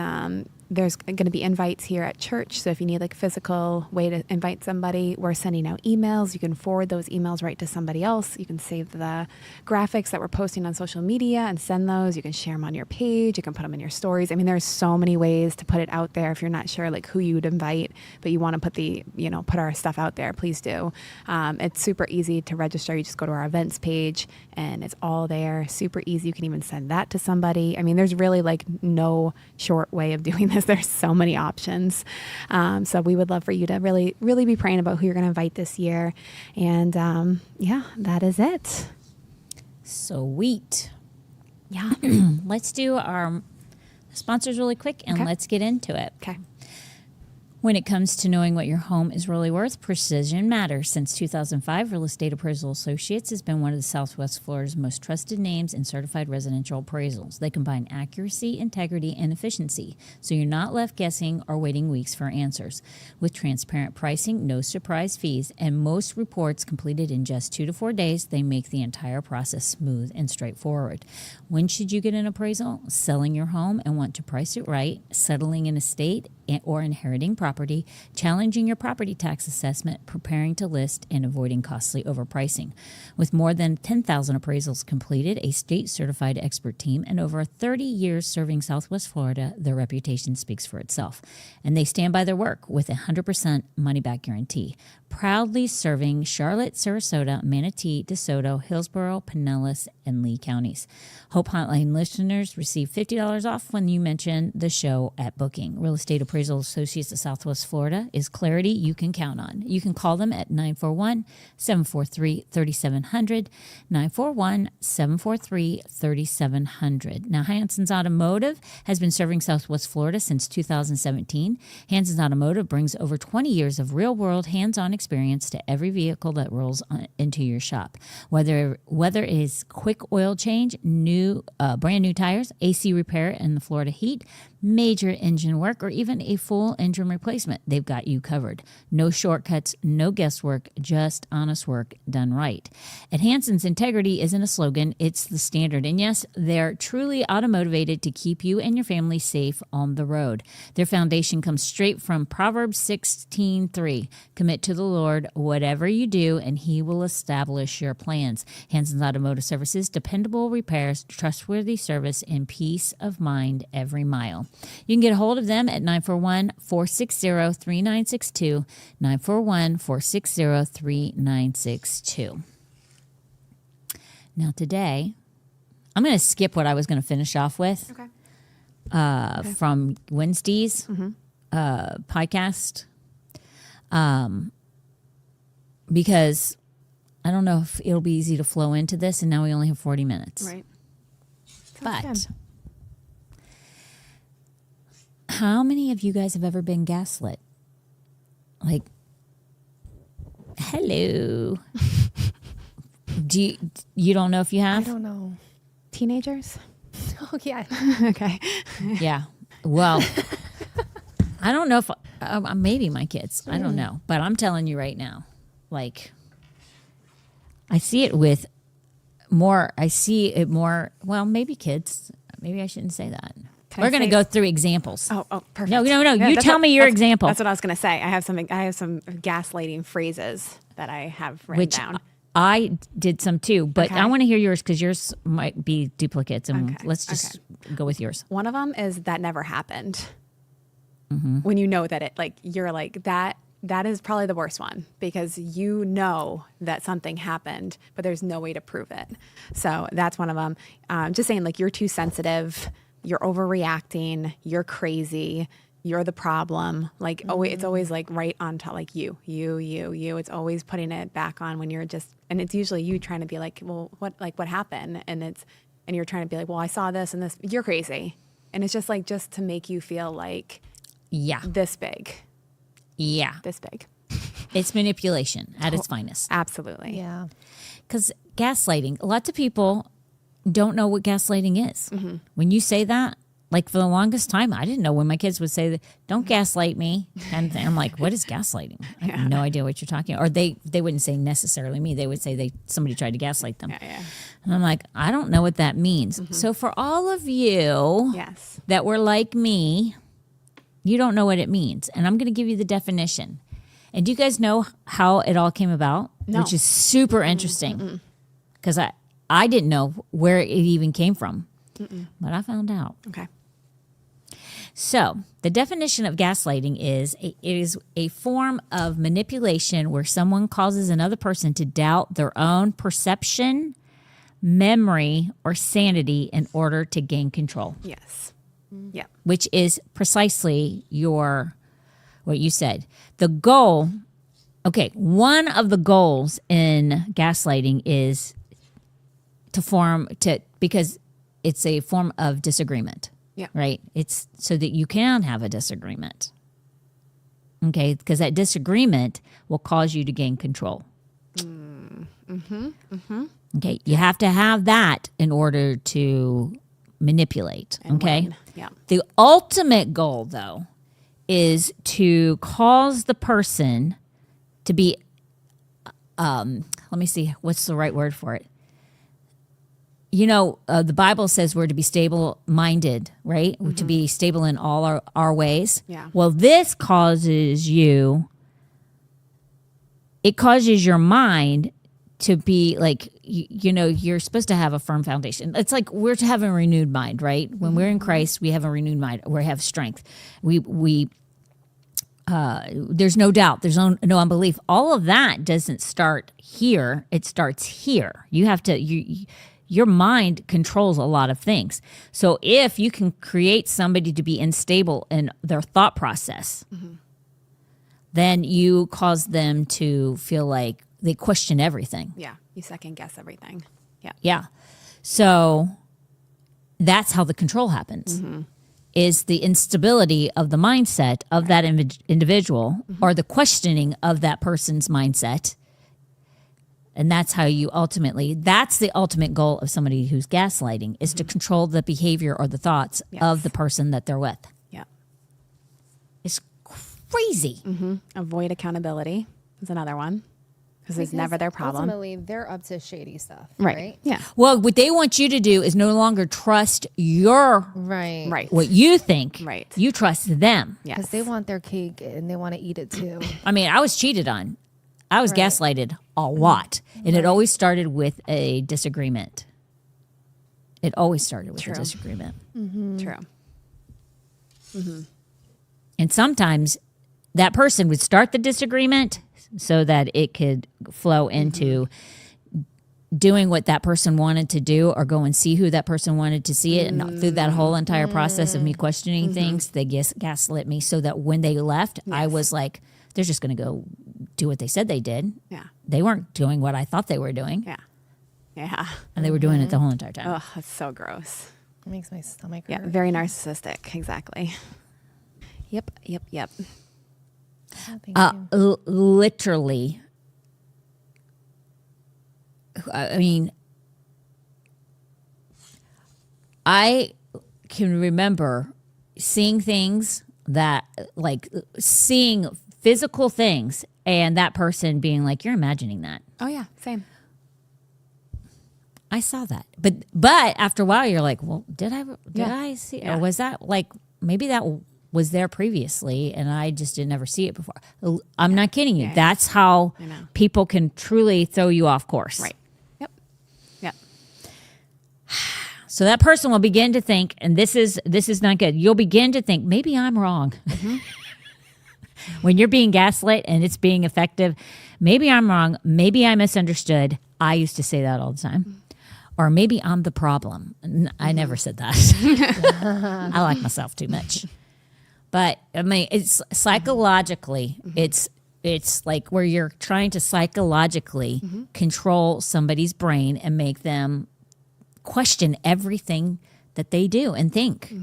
[SPEAKER 2] there's going to be invites here at church. So if you need like a physical way to invite somebody, we're sending out emails. You can forward those emails right to somebody else. You can save the graphics that we're posting on social media and send those. You can share them on your page. You can put them in your stories. I mean, there's so many ways to put it out there. If you're not sure like who you would invite, but you want to put our stuff out there, please do. It's super easy to register. You just go to our events page and it's all there. Super easy. You can even send that to somebody. I mean, there's really like no short way of doing this. There's so many options. So we would love for you to really, really be praying about who you're going to invite this year. And that is it.
[SPEAKER 1] Sweet.
[SPEAKER 2] Yeah.
[SPEAKER 1] Let's do our sponsors really quick and let's get into it.
[SPEAKER 2] Okay.
[SPEAKER 1] When it comes to knowing what your home is really worth, precision matters. Since 2005, Real Estate Appraisal Associates has been one of the Southwest Florida's most trusted names in certified residential appraisals. They combine accuracy, integrity, and efficiency, so you're not left guessing or waiting weeks for answers. With transparent pricing, no surprise fees, and most reports completed in just 2 to 4 days, they make the entire process smooth and straightforward. When should you get an appraisal? Selling your home and want to price it right, settling an estate, or inheriting property, challenging your property tax assessment, preparing to list, and avoiding costly overpricing. With more than 10,000 appraisals completed, a state-certified expert team, and over 30 years serving Southwest Florida, their reputation speaks for itself. And they stand by their work with a 100% money-back guarantee. Proudly serving Charlotte, Sarasota, Manatee, DeSoto, Hillsborough, Pinellas, and Lee counties. Hope Hotline listeners receive $50 off when you mention the show at booking. Real Estate Appraisal Appraisal Associates of Southwest Florida is clarity you can count on. You can call them at 941-743-3700, 941-743-3700. Now, Hanson's Automotive has been serving Southwest Florida since 2017. Hanson's Automotive brings over 20 years of real-world hands-on experience to every vehicle that rolls into your shop. Whether it is quick oil change, brand new tires, AC repair in the Florida heat, major engine work, or even a full engine replacement, they've got you covered. No shortcuts, no guesswork, just honest work done right. At Hanson's, integrity isn't a slogan, it's the standard. And yes, they're truly automotivated to keep you and your family safe on the road. Their foundation comes straight from Proverbs 16:3. Commit to the Lord whatever you do, and he will establish your plans. Hanson's Automotive Services, dependable repairs, trustworthy service, and peace of mind every mile. You can get a hold of them at 941-460-3962, 941-460-3962. Now today, I'm going to skip what I was going to finish off with from Wednesday's podcast because I don't know if it'll be easy to flow into this, and now we only have 40 minutes.
[SPEAKER 2] Right.
[SPEAKER 1] But
[SPEAKER 2] good.
[SPEAKER 1] how many of you guys have ever been gaslit? Like, hello. You don't know if you have?
[SPEAKER 3] I don't know.
[SPEAKER 2] Teenagers?
[SPEAKER 3] Oh, yeah.
[SPEAKER 2] Okay.
[SPEAKER 1] Yeah. Well, I don't know if maybe my kids. I don't know, but I'm telling you right now, like, I see it with more. I see it more. Well, maybe kids. Maybe I shouldn't say that. We're going to go through examples.
[SPEAKER 2] Oh, perfect.
[SPEAKER 1] No.
[SPEAKER 2] Yeah,
[SPEAKER 1] You tell me your example.
[SPEAKER 2] That's what I was going to say. I have some gaslighting phrases that I have written down.
[SPEAKER 1] I did some too, but
[SPEAKER 2] Okay.
[SPEAKER 1] I want to hear yours because yours might be duplicates, and
[SPEAKER 2] Okay.
[SPEAKER 1] let's just go with yours.
[SPEAKER 2] One of them is that never happened. When you know that it, like, you're like, that is probably the worst one because you know that something happened, but there's no way to prove it. So that's one of them. Just saying, like, you're too sensitive, you're overreacting, you're crazy, you're the problem. Like, it's always like right on top, like you. It's always putting it back on when you're just, and it's usually you trying to be like, well, what happened? And you're trying to be like, well, I saw this and this, you're crazy. And it's just like, just to make you feel like this big.
[SPEAKER 1] Yeah.
[SPEAKER 2] This big.
[SPEAKER 1] It's manipulation at its finest.
[SPEAKER 2] Absolutely.
[SPEAKER 3] Yeah.
[SPEAKER 1] Because gaslighting, lots of people don't know what gaslighting is. When you say that, like for the longest time, I didn't know when my kids would say, that, don't gaslight me, kind of thing. I'm like, what is gaslighting? I have no idea what you're talking about. Or they wouldn't say necessarily me. They would say somebody tried to gaslight them.
[SPEAKER 2] Yeah.
[SPEAKER 1] And I'm like, I don't know what that means. So for all of you
[SPEAKER 2] Yes.
[SPEAKER 1] that were like me, you don't know what it means. And I'm going to give you the definition. And do you guys know how it all came about?
[SPEAKER 2] No.
[SPEAKER 1] Which is super interesting. Because I didn't know where it even came from. But I found out.
[SPEAKER 2] Okay.
[SPEAKER 1] So the definition of gaslighting is it is a form of manipulation where someone causes another person to doubt their own perception, memory, or sanity in order to gain control.
[SPEAKER 2] Yes. Yeah.
[SPEAKER 1] Which is precisely what you said. The goal, one of the goals in gaslighting is because it's a form of disagreement.
[SPEAKER 2] Yeah.
[SPEAKER 1] Right? It's so that you can have a disagreement. Okay? Because that disagreement will cause you to gain control. Okay? You have to have that in order to manipulate.
[SPEAKER 2] And
[SPEAKER 1] okay?
[SPEAKER 2] win. Yeah.
[SPEAKER 1] The ultimate goal, though, is to cause the person to be, let me see, what's the right word for it? You know, the Bible says we're to be stable-minded, right? We're to be stable in all our ways.
[SPEAKER 2] Yeah.
[SPEAKER 1] Well, this causes your mind to be like, you're supposed to have a firm foundation. It's like we're to have a renewed mind, right? When we're in Christ, we have a renewed mind. We have strength. There's no doubt. There's no unbelief. All of that doesn't start here. It starts here. You have to, your mind controls a lot of things. So if you can create somebody to be unstable in their thought process, then you cause them to feel like they question everything.
[SPEAKER 2] Yeah. You second guess everything. Yeah.
[SPEAKER 1] Yeah. So that's how the control happens. Is the instability of the mindset of that individual or the questioning of that person's mindset. And that's how you that's the ultimate goal of somebody who's gaslighting, is to control the behavior or the thoughts of the person that they're with.
[SPEAKER 2] Yeah.
[SPEAKER 1] It's crazy.
[SPEAKER 2] Avoid accountability is another one, because it's never their problem.
[SPEAKER 3] Ultimately, they're up to shady stuff,
[SPEAKER 2] Right.
[SPEAKER 3] right?
[SPEAKER 2] Yeah.
[SPEAKER 1] Well, what they want you to do is no longer trust your
[SPEAKER 3] Right.
[SPEAKER 2] Right.
[SPEAKER 1] what you think.
[SPEAKER 2] Right.
[SPEAKER 1] You trust them.
[SPEAKER 2] Yes.
[SPEAKER 3] Because they want their cake and they want to eat it too.
[SPEAKER 1] I mean, I was cheated on. I was gaslighted a lot. And it always started with a disagreement. It always started with a disagreement.
[SPEAKER 2] True.
[SPEAKER 1] And sometimes that person would start the disagreement so that it could flow into doing what that person wanted to do, or go and see who that person wanted to see it. And through that whole entire process of me questioning things, they gaslit me so that when they left, I was like, they're just going to go do what they said they did.
[SPEAKER 2] Yeah.
[SPEAKER 1] They weren't doing what I thought they were doing.
[SPEAKER 2] Yeah. Yeah.
[SPEAKER 1] And they were doing it the whole entire time.
[SPEAKER 2] Oh, that's so gross.
[SPEAKER 3] It makes my stomach
[SPEAKER 2] Yeah.
[SPEAKER 3] hurt.
[SPEAKER 2] Very narcissistic. Exactly. Yep.
[SPEAKER 3] Oh, thank you.
[SPEAKER 1] Literally. I mean, I can remember seeing things seeing physical things, and that person being like, "You're imagining that."
[SPEAKER 2] Oh yeah. Same.
[SPEAKER 1] I saw that, but after a while, you're like, "Well, did I see?
[SPEAKER 2] Yeah.
[SPEAKER 1] Or was that like maybe that was there previously, and I just didn't ever see it before?" I'm not kidding you.
[SPEAKER 2] Yeah.
[SPEAKER 1] That's how
[SPEAKER 2] I know.
[SPEAKER 1] people can truly throw you off course.
[SPEAKER 2] Right. Yep. Yep.
[SPEAKER 1] So that person will begin to think, and this is not good. You'll begin to think, maybe I'm wrong. When you're being gaslit and it's being effective, maybe I'm wrong. Maybe I misunderstood. I used to say that all the time. Or maybe I'm the problem. I never said that. I like myself too much. But I mean, it's psychologically, it's like where you're trying to psychologically control somebody's brain and make them question everything that they do and think.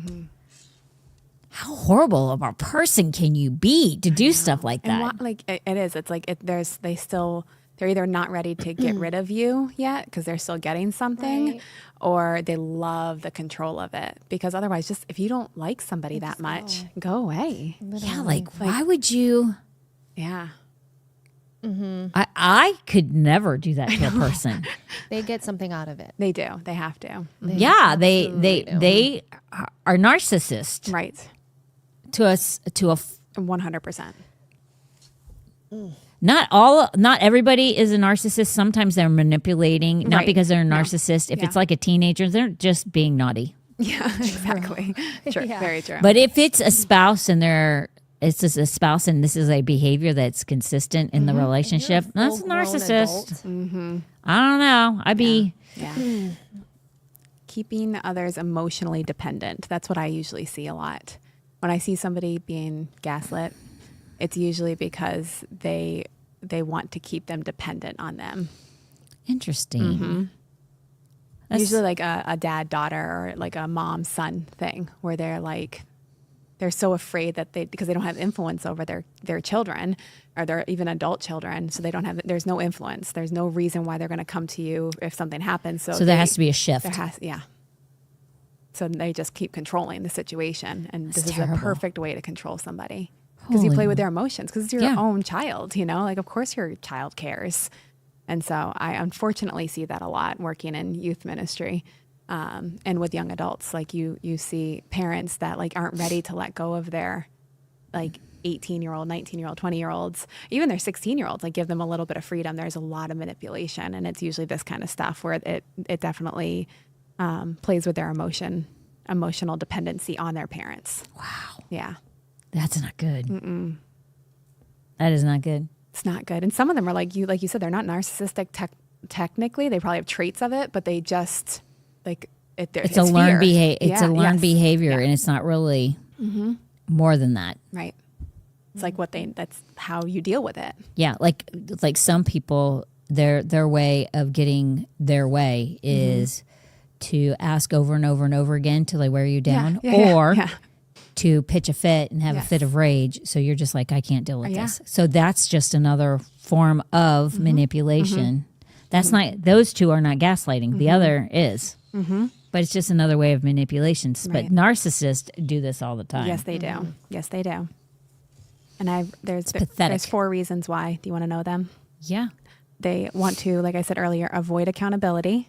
[SPEAKER 1] How horrible of a person can you be to do stuff like that?
[SPEAKER 2] And it is. It's like they're either not ready to get rid of you yet because they're still getting something,
[SPEAKER 3] Right.
[SPEAKER 2] or they love the control of it. Because otherwise, just if you don't like somebody that much, go away.
[SPEAKER 1] Yeah, like why would you?
[SPEAKER 2] Yeah.
[SPEAKER 1] I could never do that to a person.
[SPEAKER 3] They get something out of it.
[SPEAKER 2] They do. They have to.
[SPEAKER 1] Yeah, they are narcissists
[SPEAKER 2] Right.
[SPEAKER 1] to us to a
[SPEAKER 2] 100%.
[SPEAKER 1] not everybody is a narcissist. Sometimes they're manipulating, not
[SPEAKER 2] Right.
[SPEAKER 1] because they're a
[SPEAKER 2] No.
[SPEAKER 1] narcissist. If
[SPEAKER 2] Yeah.
[SPEAKER 1] it's like a teenager, they're just being naughty.
[SPEAKER 2] Yeah, exactly. True.
[SPEAKER 3] Yeah.
[SPEAKER 2] Very true.
[SPEAKER 1] But if it's a spouse and it's just a spouse and this is a behavior that's consistent in the relationship, that's a
[SPEAKER 3] full-grown
[SPEAKER 1] narcissist.
[SPEAKER 3] adult.
[SPEAKER 1] I don't know. I'd be
[SPEAKER 2] yeah. Keeping others emotionally dependent. That's what I usually see a lot. When I see somebody being gaslit, it's usually because they want to keep them dependent on them.
[SPEAKER 1] interesting. That's-
[SPEAKER 2] Usually like a dad-daughter or like a mom-son thing where they're so afraid that because they don't have influence over their children or their even adult children. So there's no influence. There's no reason why they're going to come to you if something happens. So
[SPEAKER 1] there has to be a shift.
[SPEAKER 2] So they just keep controlling the situation. And this is
[SPEAKER 1] terrible.
[SPEAKER 2] a perfect way to control somebody because you play with their emotions because it's your
[SPEAKER 1] Yeah.
[SPEAKER 2] own child, like of course your child cares. And so I unfortunately see that a lot working in youth ministry. And with young adults, like you see parents that like aren't ready to let go of their like 18-year-old, 19-year-old, 20-year-olds, even their 16-year-olds, like give them a little bit of freedom. There's a lot of manipulation, and it's usually this kind of stuff where it definitely plays with their emotional dependency on their parents.
[SPEAKER 1] Wow.
[SPEAKER 2] Yeah.
[SPEAKER 1] That's not good. That is not good.
[SPEAKER 2] It's not good. And some of them are like you said, they're not narcissistic technically, they probably have traits of it, but they just like
[SPEAKER 1] it's a learned
[SPEAKER 2] fear.
[SPEAKER 1] behavior. It's a learned behavior,
[SPEAKER 2] Yeah.
[SPEAKER 1] and it's not really more than that.
[SPEAKER 2] Right. It's like that's how you deal with it.
[SPEAKER 1] Yeah, like some people, their way of getting their way is to ask over and over and over again till they wear you down, or to pitch a fit and have a fit of rage. So you're just like, I can't deal with this. So that's just another form of manipulation. That's not; those two are not gaslighting. The other is, but it's just another way of manipulation. But narcissists do this all the time.
[SPEAKER 2] Yes, they do. Yes, they do. And there's
[SPEAKER 1] pathetic.
[SPEAKER 2] 4 reasons why. Do you want to know them?
[SPEAKER 1] Yeah.
[SPEAKER 2] They want to, like I said earlier, avoid accountability.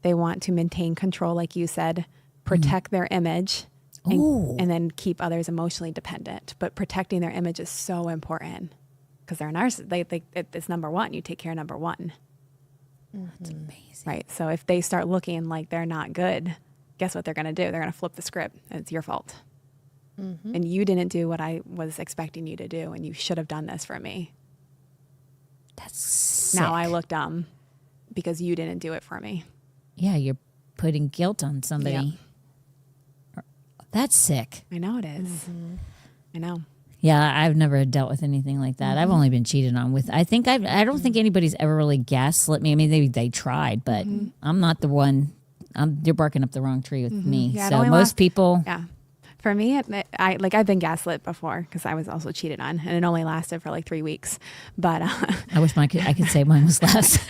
[SPEAKER 2] They want to maintain control, like you said, protect their image, and then keep others emotionally dependent. But protecting their image is so important because they're narcissists. It's number one. You take care of number one.
[SPEAKER 1] That's amazing.
[SPEAKER 2] Right. So if they start looking like they're not good, guess what they're going to do? They're going to flip the script, and it's your fault. And you didn't do what I was expecting you to do, and you should have done this for me.
[SPEAKER 1] That's sick.
[SPEAKER 2] Now I look dumb because you didn't do it for me.
[SPEAKER 1] Yeah, you're putting guilt on somebody. That's sick.
[SPEAKER 2] I know it is. I know.
[SPEAKER 1] Yeah, I've never dealt with anything like that. I've only been cheated on with. I don't think anybody's ever really gaslit me. I mean, they tried, but I'm not the one. You're barking up the wrong tree with me.
[SPEAKER 2] Yeah, it
[SPEAKER 1] so
[SPEAKER 2] only
[SPEAKER 1] most people.
[SPEAKER 2] Yeah. For me, I've been gaslit before because I was also cheated on, and it only lasted for like 3 weeks. But
[SPEAKER 1] I wish I could say mine was less.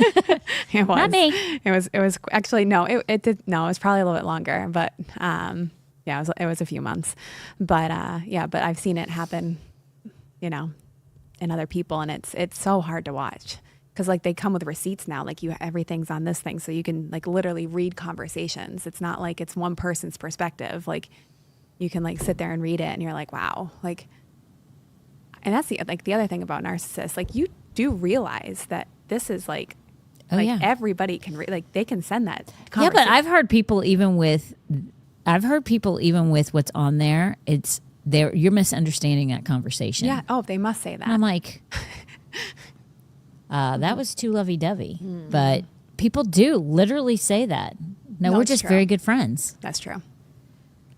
[SPEAKER 2] It was.
[SPEAKER 1] Not me.
[SPEAKER 2] It was actually no. It did no. It was probably a little bit longer, but yeah, it was a few months. But but I've seen it happen, in other people, and it's so hard to watch because like they come with receipts now. Like everything's on this thing, so you can like literally read conversations. It's not like it's one person's perspective. Like you can like sit there and read it, and you're like, wow, like. And that's the other thing about narcissists. Like you do realize that this is like. Everybody can they can send that.
[SPEAKER 1] Yeah, but I've heard people even with what's on there. You're misunderstanding that conversation.
[SPEAKER 2] Yeah. Oh, they must say that.
[SPEAKER 1] And I'm like, that was too lovey-dovey. But people do literally say that. No, we're just very good friends.
[SPEAKER 2] That's true.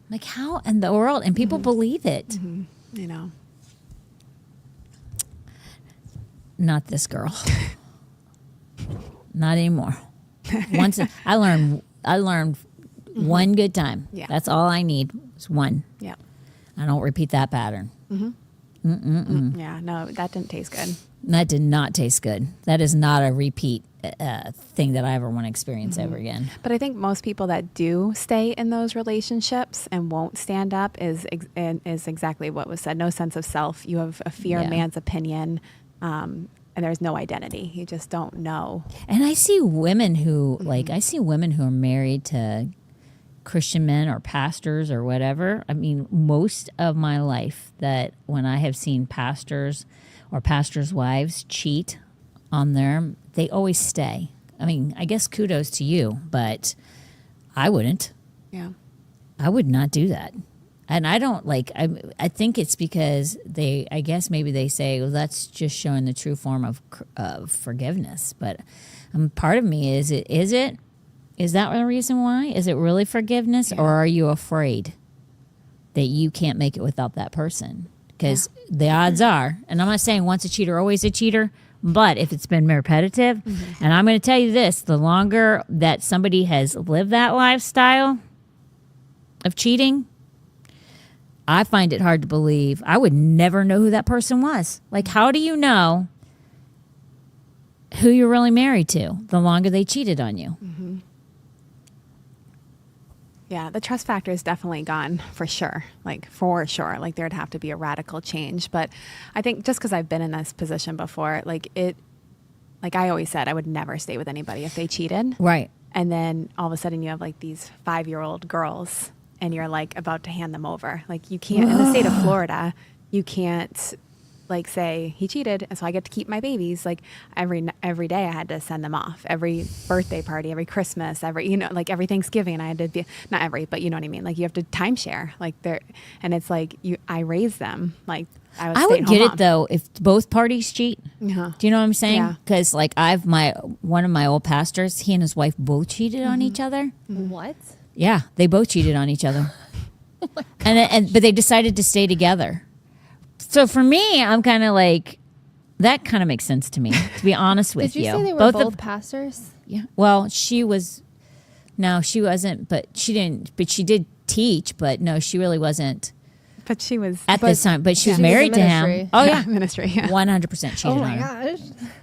[SPEAKER 1] Like how in the world? And people believe it. Not this girl. Not anymore. Once I learned one good time.
[SPEAKER 2] Yeah.
[SPEAKER 1] That's all I need. Is one.
[SPEAKER 2] Yeah.
[SPEAKER 1] I don't repeat that pattern.
[SPEAKER 2] Yeah. No, that didn't taste good.
[SPEAKER 1] That did not taste good. That is not a repeat thing that I ever want to experience ever again.
[SPEAKER 2] But I think most people that do stay in those relationships and won't stand up is exactly what was said. No sense of self. You have a fear of man's opinion. And there's no identity. You just don't know.
[SPEAKER 1] And I see women who are married to Christian men or pastors or whatever. I mean, most of my life that when I have seen pastors or pastors' wives cheat on them, they always stay. I mean, I guess kudos to you, but I wouldn't.
[SPEAKER 2] Yeah.
[SPEAKER 1] I would not do that. And I don't I think it's because I guess maybe they say, well, that's just showing the true form of forgiveness. But part of me is that the reason why? Is it really forgiveness, or are you afraid that you can't make it without that person? Because the odds are, and I'm not saying once a cheater, always a cheater, but if it's been repetitive, and I'm going to tell you this, the longer that somebody has lived that lifestyle of cheating, I find it hard to believe. I would never know who that person was. Like, how do you know who you're really married to the longer they cheated on you?
[SPEAKER 2] Yeah, the trust factor is definitely gone for sure. Like, for sure. Like, there'd have to be a radical change. But I think just because I've been in this position before, like I always said, I would never stay with anybody if they cheated.
[SPEAKER 1] Right.
[SPEAKER 2] And then all of a sudden you have like these 5-year-old girls and you're like about to hand them over. Like you can't, in the state of Florida, you can't like say he cheated, and so I get to keep my babies. Like every day I had to send them off. Every birthday party, every Christmas, like every Thanksgiving I had to be, not every, but you know what I mean? Like you have to timeshare like there, and it's like I raise them. Like
[SPEAKER 1] I would get it though if both parties cheat.
[SPEAKER 2] Uh-huh.
[SPEAKER 1] Do you know what I'm saying?
[SPEAKER 2] Yeah.
[SPEAKER 1] Because like one of my old pastors, he and his wife both cheated on each other.
[SPEAKER 3] What?
[SPEAKER 1] Yeah, they both cheated on each other. But they decided to stay together. So for me, I'm kind of like, that kind of makes sense to me, to be honest with you.
[SPEAKER 3] Did you say they were both pastors?
[SPEAKER 1] Yeah. Well, she wasn't, but she didn't, but she did teach, but no, she really wasn't.
[SPEAKER 2] But she was
[SPEAKER 1] At this time, but she was
[SPEAKER 3] was
[SPEAKER 1] married
[SPEAKER 3] in
[SPEAKER 1] to him.
[SPEAKER 3] ministry.
[SPEAKER 1] Oh yeah,
[SPEAKER 2] ministry. Yeah.
[SPEAKER 1] 100% cheated
[SPEAKER 3] Oh
[SPEAKER 1] on
[SPEAKER 3] my
[SPEAKER 1] her.
[SPEAKER 3] gosh.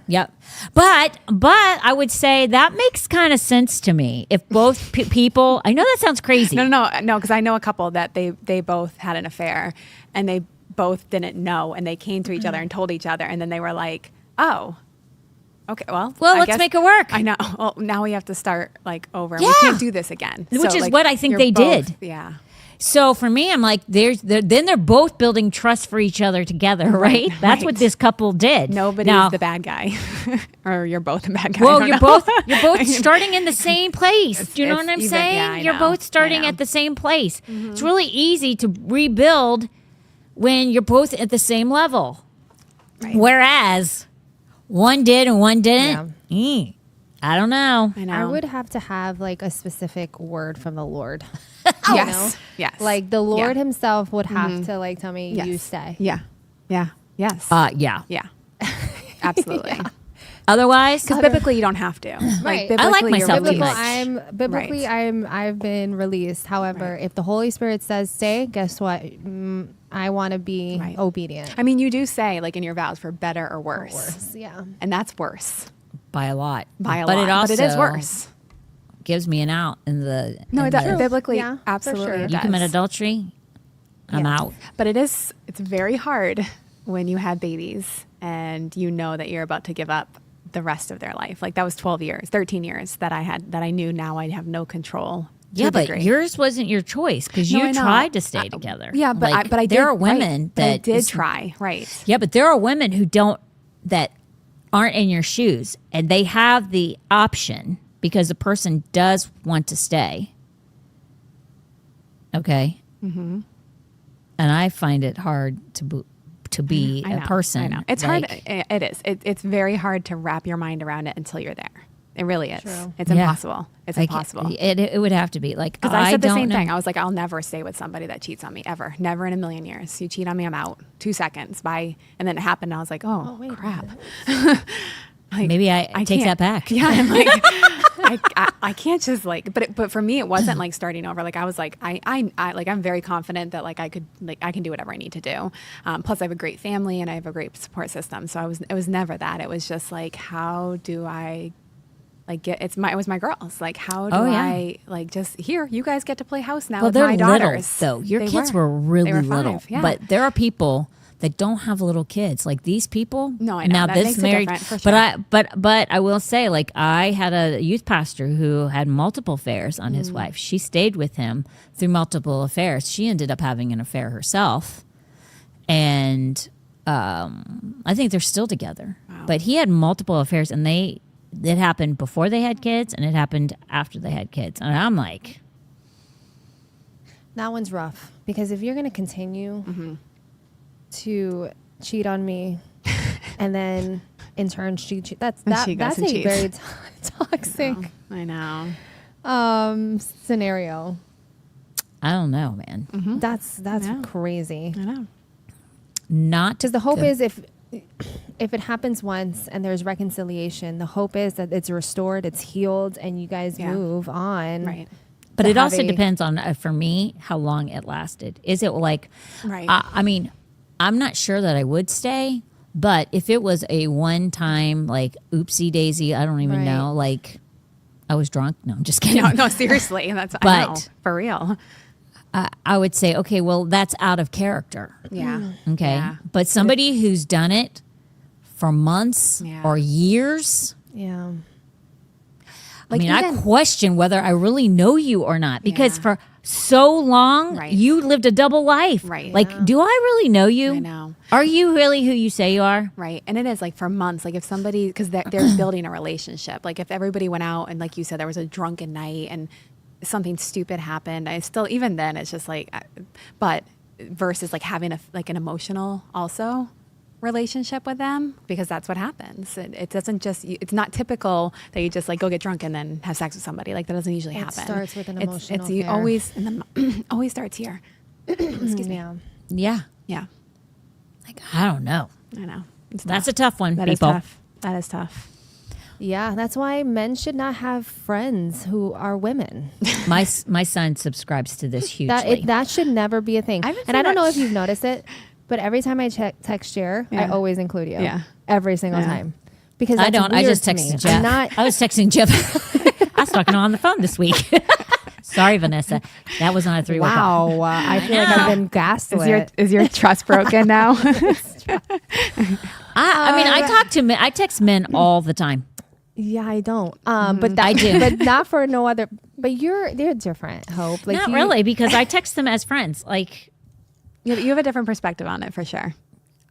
[SPEAKER 1] Yep. But I would say that makes kind of sense to me. If both people, I know that sounds crazy.
[SPEAKER 2] No, because I know a couple that they both had an affair, and they both didn't know, and they came to each other and told each other, and then they were like, oh. Okay, well, I
[SPEAKER 1] let's
[SPEAKER 2] guess,
[SPEAKER 1] make it work.
[SPEAKER 2] I know. Well, now we have to start like over.
[SPEAKER 1] Yeah.
[SPEAKER 2] We can't do this again.
[SPEAKER 1] Which
[SPEAKER 2] So,
[SPEAKER 1] is
[SPEAKER 2] like,
[SPEAKER 1] what I think
[SPEAKER 2] you're
[SPEAKER 1] they
[SPEAKER 2] both-
[SPEAKER 1] did.
[SPEAKER 2] Yeah.
[SPEAKER 1] So for me, I'm like, then they're both building trust for each other together, right? That's what this couple did.
[SPEAKER 2] Nobody's
[SPEAKER 1] Now,
[SPEAKER 2] the bad guy, or you're both the bad guy.
[SPEAKER 1] well,
[SPEAKER 2] I don't
[SPEAKER 1] you're
[SPEAKER 2] know.
[SPEAKER 1] both starting in the same place. Do you know
[SPEAKER 2] it's
[SPEAKER 1] what I'm
[SPEAKER 2] even-
[SPEAKER 1] saying?
[SPEAKER 2] yeah, I
[SPEAKER 1] You're
[SPEAKER 2] know.
[SPEAKER 1] both starting
[SPEAKER 2] I know.
[SPEAKER 1] at the same place. It's really easy to rebuild when you're both at the same level.
[SPEAKER 2] Right.
[SPEAKER 1] Whereas one did and one didn't. I don't know.
[SPEAKER 2] I know.
[SPEAKER 3] I would have to have like a specific word from the Lord.
[SPEAKER 2] Yes. Yes.
[SPEAKER 3] Like the Lord
[SPEAKER 2] Yeah.
[SPEAKER 3] himself would have to like tell me, you stay.
[SPEAKER 2] Yeah. Yeah. Yes.
[SPEAKER 1] Yeah.
[SPEAKER 2] yeah. Absolutely.
[SPEAKER 1] Otherwise,
[SPEAKER 2] Because biblically, you don't have to.
[SPEAKER 3] Right.
[SPEAKER 2] Like,
[SPEAKER 1] I like
[SPEAKER 2] biblically, you're
[SPEAKER 1] myself too
[SPEAKER 2] released.
[SPEAKER 1] much.
[SPEAKER 3] Biblically,
[SPEAKER 2] Right.
[SPEAKER 3] I've been released. However, if the Holy Spirit says stay, guess what? I want to be
[SPEAKER 2] Right.
[SPEAKER 3] obedient.
[SPEAKER 2] I mean, you do say like in your vows for better or worse,
[SPEAKER 3] Yeah.
[SPEAKER 2] and that's worse
[SPEAKER 1] by a lot.
[SPEAKER 2] by a
[SPEAKER 1] but
[SPEAKER 2] lot.
[SPEAKER 1] It also
[SPEAKER 2] but it is worse.
[SPEAKER 1] gives me an out in the.
[SPEAKER 2] No,
[SPEAKER 1] in
[SPEAKER 2] it does.
[SPEAKER 1] the-
[SPEAKER 2] Biblically,
[SPEAKER 3] Yeah, for
[SPEAKER 2] absolutely.
[SPEAKER 3] sure.
[SPEAKER 2] It
[SPEAKER 1] You
[SPEAKER 2] does.
[SPEAKER 1] commit adultery, I'm
[SPEAKER 3] Yeah.
[SPEAKER 1] out.
[SPEAKER 2] But it's very hard when you have babies and you know that you're about to give up the rest of their life. Like that was 13 years that I knew now I have no control. to
[SPEAKER 1] Yeah,
[SPEAKER 2] a
[SPEAKER 1] but
[SPEAKER 2] degree.
[SPEAKER 1] yours wasn't your choice because
[SPEAKER 2] No,
[SPEAKER 1] you
[SPEAKER 2] I know.
[SPEAKER 1] tried to stay together.
[SPEAKER 2] Yeah, but
[SPEAKER 1] Like,
[SPEAKER 2] I
[SPEAKER 1] there
[SPEAKER 2] did,
[SPEAKER 1] are women
[SPEAKER 2] right, but I
[SPEAKER 1] that
[SPEAKER 2] did try. Right.
[SPEAKER 1] Yeah, but there are women who that aren't in your shoes, and they have the option because the person does want to stay. Okay. Mm-hmm. And I find it hard to be
[SPEAKER 2] I
[SPEAKER 1] a
[SPEAKER 2] know,
[SPEAKER 1] person.
[SPEAKER 2] I know. It's
[SPEAKER 1] like-
[SPEAKER 2] hard. It is. It's very hard to wrap your mind around it until you're there. It really is.
[SPEAKER 3] True.
[SPEAKER 2] It's
[SPEAKER 1] Yeah.
[SPEAKER 2] impossible. It's
[SPEAKER 1] Like,
[SPEAKER 2] impossible.
[SPEAKER 1] It would have to be like
[SPEAKER 2] Because I said the
[SPEAKER 1] don't
[SPEAKER 2] same
[SPEAKER 1] know.
[SPEAKER 2] thing. I was like, I'll never stay with somebody that cheats on me ever. Never in a million years. You cheat on me, I'm out. 2 seconds. Bye. And then it happened. And I was like, oh,
[SPEAKER 3] wait a
[SPEAKER 2] crap.
[SPEAKER 1] Maybe I take
[SPEAKER 2] can't.
[SPEAKER 1] that back.
[SPEAKER 2] Yeah, I'm like, I can't just like, but for me, it wasn't like starting over. Like I was like, I like, I'm very confident that like I can do whatever I need to do. Plus, I have a great family and I have a great support system. So it was never that. It was just like, how do I like it was my girls. Like, how do I like just here? You guys get to play house now
[SPEAKER 1] Well,
[SPEAKER 2] with
[SPEAKER 1] they're
[SPEAKER 2] my
[SPEAKER 1] little
[SPEAKER 2] daughters.
[SPEAKER 1] though. Your
[SPEAKER 2] They
[SPEAKER 1] kids were really
[SPEAKER 2] They were 5,
[SPEAKER 1] little,
[SPEAKER 2] yeah.
[SPEAKER 1] but there are people that don't have little kids. Like these people.
[SPEAKER 2] No, I know.
[SPEAKER 1] Now
[SPEAKER 2] That
[SPEAKER 1] this
[SPEAKER 2] makes it
[SPEAKER 1] married,
[SPEAKER 2] different, for
[SPEAKER 1] but I will say, like I had a youth pastor who had multiple affairs on his wife. She stayed with him through multiple affairs. She ended up having an affair herself, and I think they're still together.
[SPEAKER 2] Wow.
[SPEAKER 1] But he had multiple affairs, and it happened before they had kids, and it happened after they had kids. And I'm like,
[SPEAKER 3] That one's rough because if you're going to continue to cheat on me and then in turn she that's
[SPEAKER 2] And
[SPEAKER 3] that
[SPEAKER 2] she goes
[SPEAKER 3] that's
[SPEAKER 2] and
[SPEAKER 3] a
[SPEAKER 2] cheats.
[SPEAKER 3] very toxic
[SPEAKER 2] I know.
[SPEAKER 3] scenario.
[SPEAKER 1] I don't know, man.
[SPEAKER 3] That's
[SPEAKER 2] Yeah.
[SPEAKER 3] crazy.
[SPEAKER 2] I know.
[SPEAKER 1] Not
[SPEAKER 3] Because the hope
[SPEAKER 1] good.
[SPEAKER 3] is if it happens once and there's reconciliation, the hope is that it's restored, it's healed, and you guys
[SPEAKER 2] Yeah.
[SPEAKER 3] move on.
[SPEAKER 2] Right.
[SPEAKER 1] But
[SPEAKER 3] to
[SPEAKER 1] it
[SPEAKER 3] have
[SPEAKER 1] also
[SPEAKER 3] a-
[SPEAKER 1] depends on, for me, how long it lasted. Is it like,
[SPEAKER 2] Right.
[SPEAKER 1] I mean, I'm not sure that I would stay, but if it was a one time, like, oopsie daisy, I don't even
[SPEAKER 3] Right.
[SPEAKER 1] know, like, I was drunk. No, I'm just kidding.
[SPEAKER 2] No, seriously. That's I know,
[SPEAKER 1] But-
[SPEAKER 2] for real.
[SPEAKER 1] I would say, okay, well, that's out of character.
[SPEAKER 2] Yeah.
[SPEAKER 1] Okay.
[SPEAKER 2] Yeah.
[SPEAKER 1] But somebody who's done it for months
[SPEAKER 2] Yeah.
[SPEAKER 1] or years,
[SPEAKER 3] Yeah.
[SPEAKER 1] I mean,
[SPEAKER 2] even-
[SPEAKER 1] I question whether I really know you or not because
[SPEAKER 2] Yeah.
[SPEAKER 1] for so long
[SPEAKER 2] Right.
[SPEAKER 1] you lived a double life.
[SPEAKER 2] Right.
[SPEAKER 1] Like, do I really know you?
[SPEAKER 2] I know.
[SPEAKER 1] Are you really who you say you are?
[SPEAKER 2] Right. And it is like for months, like if somebody, because they're building a relationship, like if everybody went out and like you said, there was a drunken night and something stupid happened, I still, even then it's just like, but versus like having an emotional also relationship with them, because that's what happens. It doesn't just, it's not typical that you just like go get drunk and then have sex with somebody. Like that doesn't usually happen.
[SPEAKER 3] It starts with an emotional
[SPEAKER 2] you
[SPEAKER 3] affair.
[SPEAKER 2] always, and then always starts here. Excuse me.
[SPEAKER 3] Yeah.
[SPEAKER 2] Yeah.
[SPEAKER 1] Like, I don't know.
[SPEAKER 2] I know.
[SPEAKER 1] That's a tough one,
[SPEAKER 2] That is
[SPEAKER 1] people.
[SPEAKER 2] tough. That is tough.
[SPEAKER 3] Yeah, that's why men should not have friends who are women.
[SPEAKER 1] My son subscribes to this hugely.
[SPEAKER 3] That should never be a thing.
[SPEAKER 2] I haven't
[SPEAKER 3] And I
[SPEAKER 2] seen
[SPEAKER 3] don't
[SPEAKER 2] that.
[SPEAKER 3] know if you've noticed it, but every time I text Jer, I
[SPEAKER 2] Yeah.
[SPEAKER 3] always include you.
[SPEAKER 2] Yeah.
[SPEAKER 3] Every single
[SPEAKER 2] Yeah.
[SPEAKER 3] time. Because
[SPEAKER 1] I
[SPEAKER 3] that's
[SPEAKER 1] don't. I
[SPEAKER 3] weird
[SPEAKER 1] just
[SPEAKER 3] to me.
[SPEAKER 1] texted Jeff.
[SPEAKER 3] I'm not,
[SPEAKER 1] I was texting Jeff. I was talking on the phone this week. Sorry, Vanessa. That was on a 3-way call.
[SPEAKER 3] wow. I feel like I've been gaslit.
[SPEAKER 2] Is your trust broken now?
[SPEAKER 1] I mean, I talk to men. I text men all the time.
[SPEAKER 3] Yeah, I don't. But that,
[SPEAKER 1] I do.
[SPEAKER 3] but not for no other. But they're different, Hope. Like
[SPEAKER 1] Not
[SPEAKER 3] you-
[SPEAKER 1] really, because I text them as friends. Like,
[SPEAKER 2] You have a different perspective on it for sure.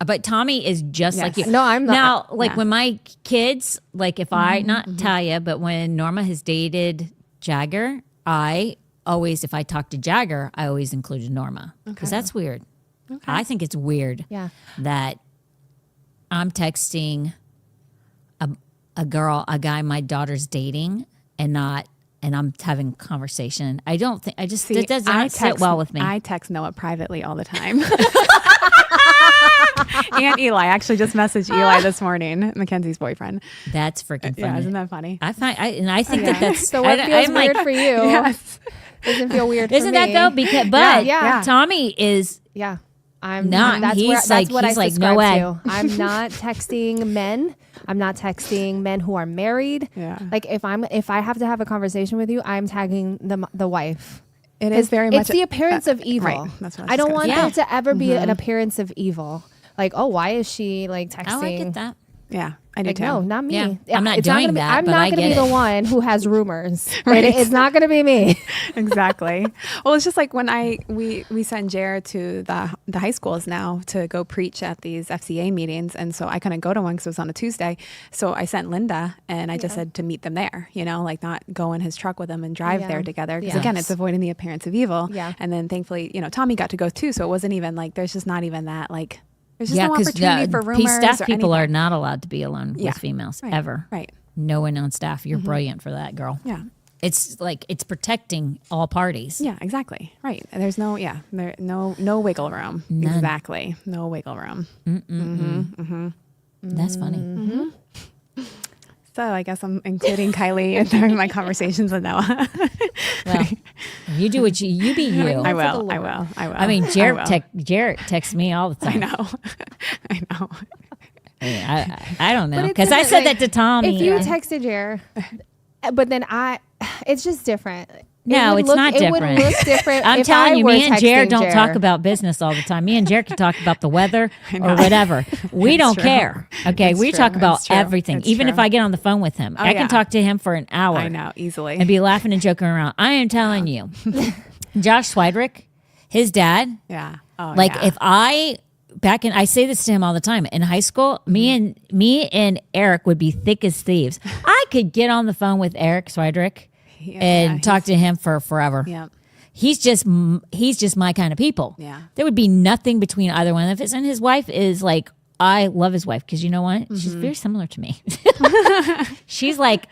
[SPEAKER 1] but Tommy is just
[SPEAKER 2] Yes.
[SPEAKER 1] like you.
[SPEAKER 3] No, I'm not.
[SPEAKER 1] Now, like
[SPEAKER 2] Yeah.
[SPEAKER 1] when my kids, like if I not Talia, but when Norma has dated Jagger, I always, if I talk to Jagger, I always included Norma because that's weird. I think it's weird.
[SPEAKER 3] Yeah.
[SPEAKER 1] That I'm texting a guy my daughter's dating, and I'm having a conversation. I don't think it does not sit well with me.
[SPEAKER 2] I text Noah privately all the time. And Eli. I actually just messaged Eli this morning, Mackenzie's boyfriend.
[SPEAKER 1] That's freaking funny.
[SPEAKER 2] Yeah, isn't that funny?
[SPEAKER 1] I think that's
[SPEAKER 3] So what feels
[SPEAKER 1] I'm
[SPEAKER 3] weird
[SPEAKER 1] like,
[SPEAKER 3] for you
[SPEAKER 2] Yes.
[SPEAKER 3] doesn't feel weird for
[SPEAKER 1] isn't that
[SPEAKER 3] me.
[SPEAKER 1] though? Because but
[SPEAKER 3] Yeah.
[SPEAKER 1] Tommy is
[SPEAKER 3] Yeah. I'm
[SPEAKER 1] Not.
[SPEAKER 3] That's
[SPEAKER 1] He's
[SPEAKER 3] where, that's
[SPEAKER 1] like-
[SPEAKER 3] what
[SPEAKER 1] he's
[SPEAKER 3] I
[SPEAKER 1] like,
[SPEAKER 3] subscribe
[SPEAKER 1] no way.
[SPEAKER 3] to. I'm not texting men. I'm not texting men who are married.
[SPEAKER 2] Yeah.
[SPEAKER 3] Like if I have to have a conversation with you, I'm tagging the wife.
[SPEAKER 2] It is very much
[SPEAKER 3] It's the appearance of evil.
[SPEAKER 2] right. That's what I was
[SPEAKER 3] I don't
[SPEAKER 2] just
[SPEAKER 3] want
[SPEAKER 1] gonna
[SPEAKER 3] there
[SPEAKER 1] say.
[SPEAKER 3] to ever be an appearance of evil. Like, oh, why is she like texting?
[SPEAKER 1] oh, I get that.
[SPEAKER 2] Yeah, I do
[SPEAKER 3] Like,
[SPEAKER 2] too.
[SPEAKER 3] no, not me.
[SPEAKER 1] Yeah. I'm not
[SPEAKER 3] It's
[SPEAKER 1] doing
[SPEAKER 3] gonna be,
[SPEAKER 1] that,
[SPEAKER 3] I'm
[SPEAKER 1] but
[SPEAKER 3] not
[SPEAKER 1] I
[SPEAKER 3] going to
[SPEAKER 1] get
[SPEAKER 3] be the
[SPEAKER 1] it.
[SPEAKER 3] one who has rumors.
[SPEAKER 2] Right.
[SPEAKER 3] It's not going to be me.
[SPEAKER 2] Exactly. Well, it's just like when we send Jared to the high schools now to go preach at these FCA meetings, and so I couldn't go to one because it was on a Tuesday. So I sent Linda, and I just said to meet them there. Like not go in his truck with them and drive
[SPEAKER 3] Yeah.
[SPEAKER 2] there together. Because
[SPEAKER 3] Yes.
[SPEAKER 2] again, it's avoiding the appearance of evil.
[SPEAKER 3] Yeah.
[SPEAKER 2] And then thankfully, Tommy got to go too, so it wasn't even like there's just not even that like there's just
[SPEAKER 1] Yeah,
[SPEAKER 2] no
[SPEAKER 1] because
[SPEAKER 2] opportunity for rumors.
[SPEAKER 1] staff
[SPEAKER 2] or
[SPEAKER 1] people are
[SPEAKER 2] anything.
[SPEAKER 1] not allowed to be alone
[SPEAKER 2] Yeah.
[SPEAKER 1] with females
[SPEAKER 2] Right.
[SPEAKER 1] ever.
[SPEAKER 2] Right.
[SPEAKER 1] No one on staff. You're brilliant for that, girl.
[SPEAKER 2] Yeah.
[SPEAKER 1] It's like it's protecting all parties.
[SPEAKER 2] Yeah, exactly. Right. There's no no wiggle room.
[SPEAKER 1] None.
[SPEAKER 2] Exactly. No wiggle room.
[SPEAKER 1] That's funny.
[SPEAKER 2] Mm-hmm. So I guess I'm including Kylie during my conversations with Noah.
[SPEAKER 1] Well, you do what you be you.
[SPEAKER 2] I
[SPEAKER 3] for the
[SPEAKER 2] will. I
[SPEAKER 3] Lord.
[SPEAKER 2] will. I will.
[SPEAKER 1] I mean,
[SPEAKER 2] I
[SPEAKER 1] Jarrett
[SPEAKER 2] will.
[SPEAKER 1] texts me all the
[SPEAKER 2] I
[SPEAKER 1] time.
[SPEAKER 2] know. I know.
[SPEAKER 1] I don't know
[SPEAKER 3] But it's
[SPEAKER 1] because I
[SPEAKER 3] different,
[SPEAKER 1] said
[SPEAKER 3] like,
[SPEAKER 1] that to Tommy.
[SPEAKER 3] If you texted Jer, but then it's just different.
[SPEAKER 1] No, it's not
[SPEAKER 3] It would
[SPEAKER 1] different.
[SPEAKER 3] look different.
[SPEAKER 1] I'm
[SPEAKER 3] if
[SPEAKER 1] telling
[SPEAKER 3] I
[SPEAKER 1] you,
[SPEAKER 3] were
[SPEAKER 1] me and Jared
[SPEAKER 3] texting
[SPEAKER 1] don't
[SPEAKER 3] Jer.
[SPEAKER 1] talk about business all the time. Me and Jared can talk about the weather or
[SPEAKER 2] know.
[SPEAKER 1] whatever. We don't
[SPEAKER 2] true.
[SPEAKER 1] care. Okay,
[SPEAKER 2] It's
[SPEAKER 1] we
[SPEAKER 2] true.
[SPEAKER 1] talk about
[SPEAKER 2] It's true.
[SPEAKER 1] everything.
[SPEAKER 2] It's
[SPEAKER 1] Even if
[SPEAKER 2] true.
[SPEAKER 1] I get on the phone with him, I
[SPEAKER 2] yeah.
[SPEAKER 1] can talk to him for an hour.
[SPEAKER 2] I know easily.
[SPEAKER 1] And be laughing and joking around. I am telling you, Josh Swidrick, his dad,
[SPEAKER 2] yeah. Oh,
[SPEAKER 1] like
[SPEAKER 2] yeah.
[SPEAKER 1] if I I say this to him all the time in high school.
[SPEAKER 2] Mm-hmm.
[SPEAKER 1] Me and Eric would be thick as thieves. I could get on the phone with Eric Swidrick and talk to him for forever.
[SPEAKER 2] Yeah.
[SPEAKER 1] He's just my kind of people.
[SPEAKER 2] Yeah.
[SPEAKER 1] There would be nothing between either one of us. And his wife is like, I love his wife because you know what?
[SPEAKER 2] Mm-hmm.
[SPEAKER 1] She's very similar to me. She's like,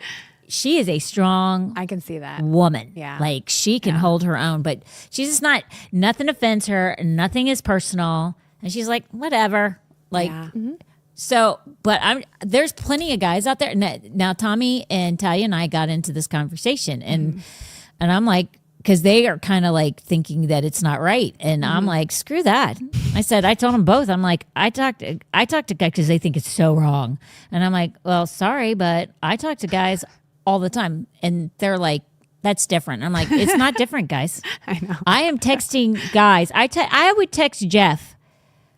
[SPEAKER 1] she is a strong
[SPEAKER 2] I can see that.
[SPEAKER 1] woman.
[SPEAKER 2] Yeah.
[SPEAKER 1] Like she can hold her own, but she's just not, nothing offends her. Nothing is personal. And she's like, whatever. Like,
[SPEAKER 2] Yeah.
[SPEAKER 1] so, but there's plenty of guys out there. Now, Tommy and Talia and I got into this conversation and I'm like, because they are kind of like thinking that it's not right. And I'm like, screw that. I told them both. I'm like, I talk to guys because they think it's so wrong. And I'm like, well, sorry, but I talk to guys all the time. And they're like, that's different. I'm like, it's not different, guys.
[SPEAKER 2] I know.
[SPEAKER 1] I am texting guys. I would text Jeff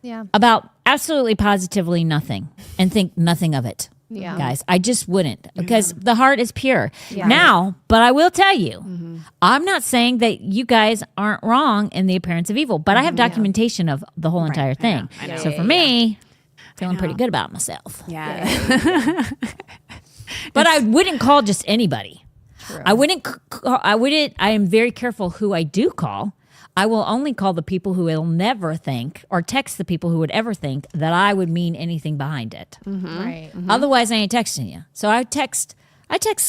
[SPEAKER 3] Yeah.
[SPEAKER 1] about absolutely positively nothing and think nothing of it.
[SPEAKER 3] Yeah.
[SPEAKER 1] guys. I just wouldn't because the heart is pure.
[SPEAKER 3] Yeah.
[SPEAKER 1] Now, but I will tell you, I'm not saying that you guys aren't wrong in the appearance of evil, but I have documentation of the whole entire thing.
[SPEAKER 2] I know.
[SPEAKER 1] So for me, feeling pretty good about myself.
[SPEAKER 2] Yeah.
[SPEAKER 1] But I wouldn't call just anybody. I wouldn't. I am very careful who I do call. I will only call the people who will never think, or text the people who would ever think that I would mean anything behind it.
[SPEAKER 3] Right.
[SPEAKER 1] Otherwise, I ain't texting you. So I text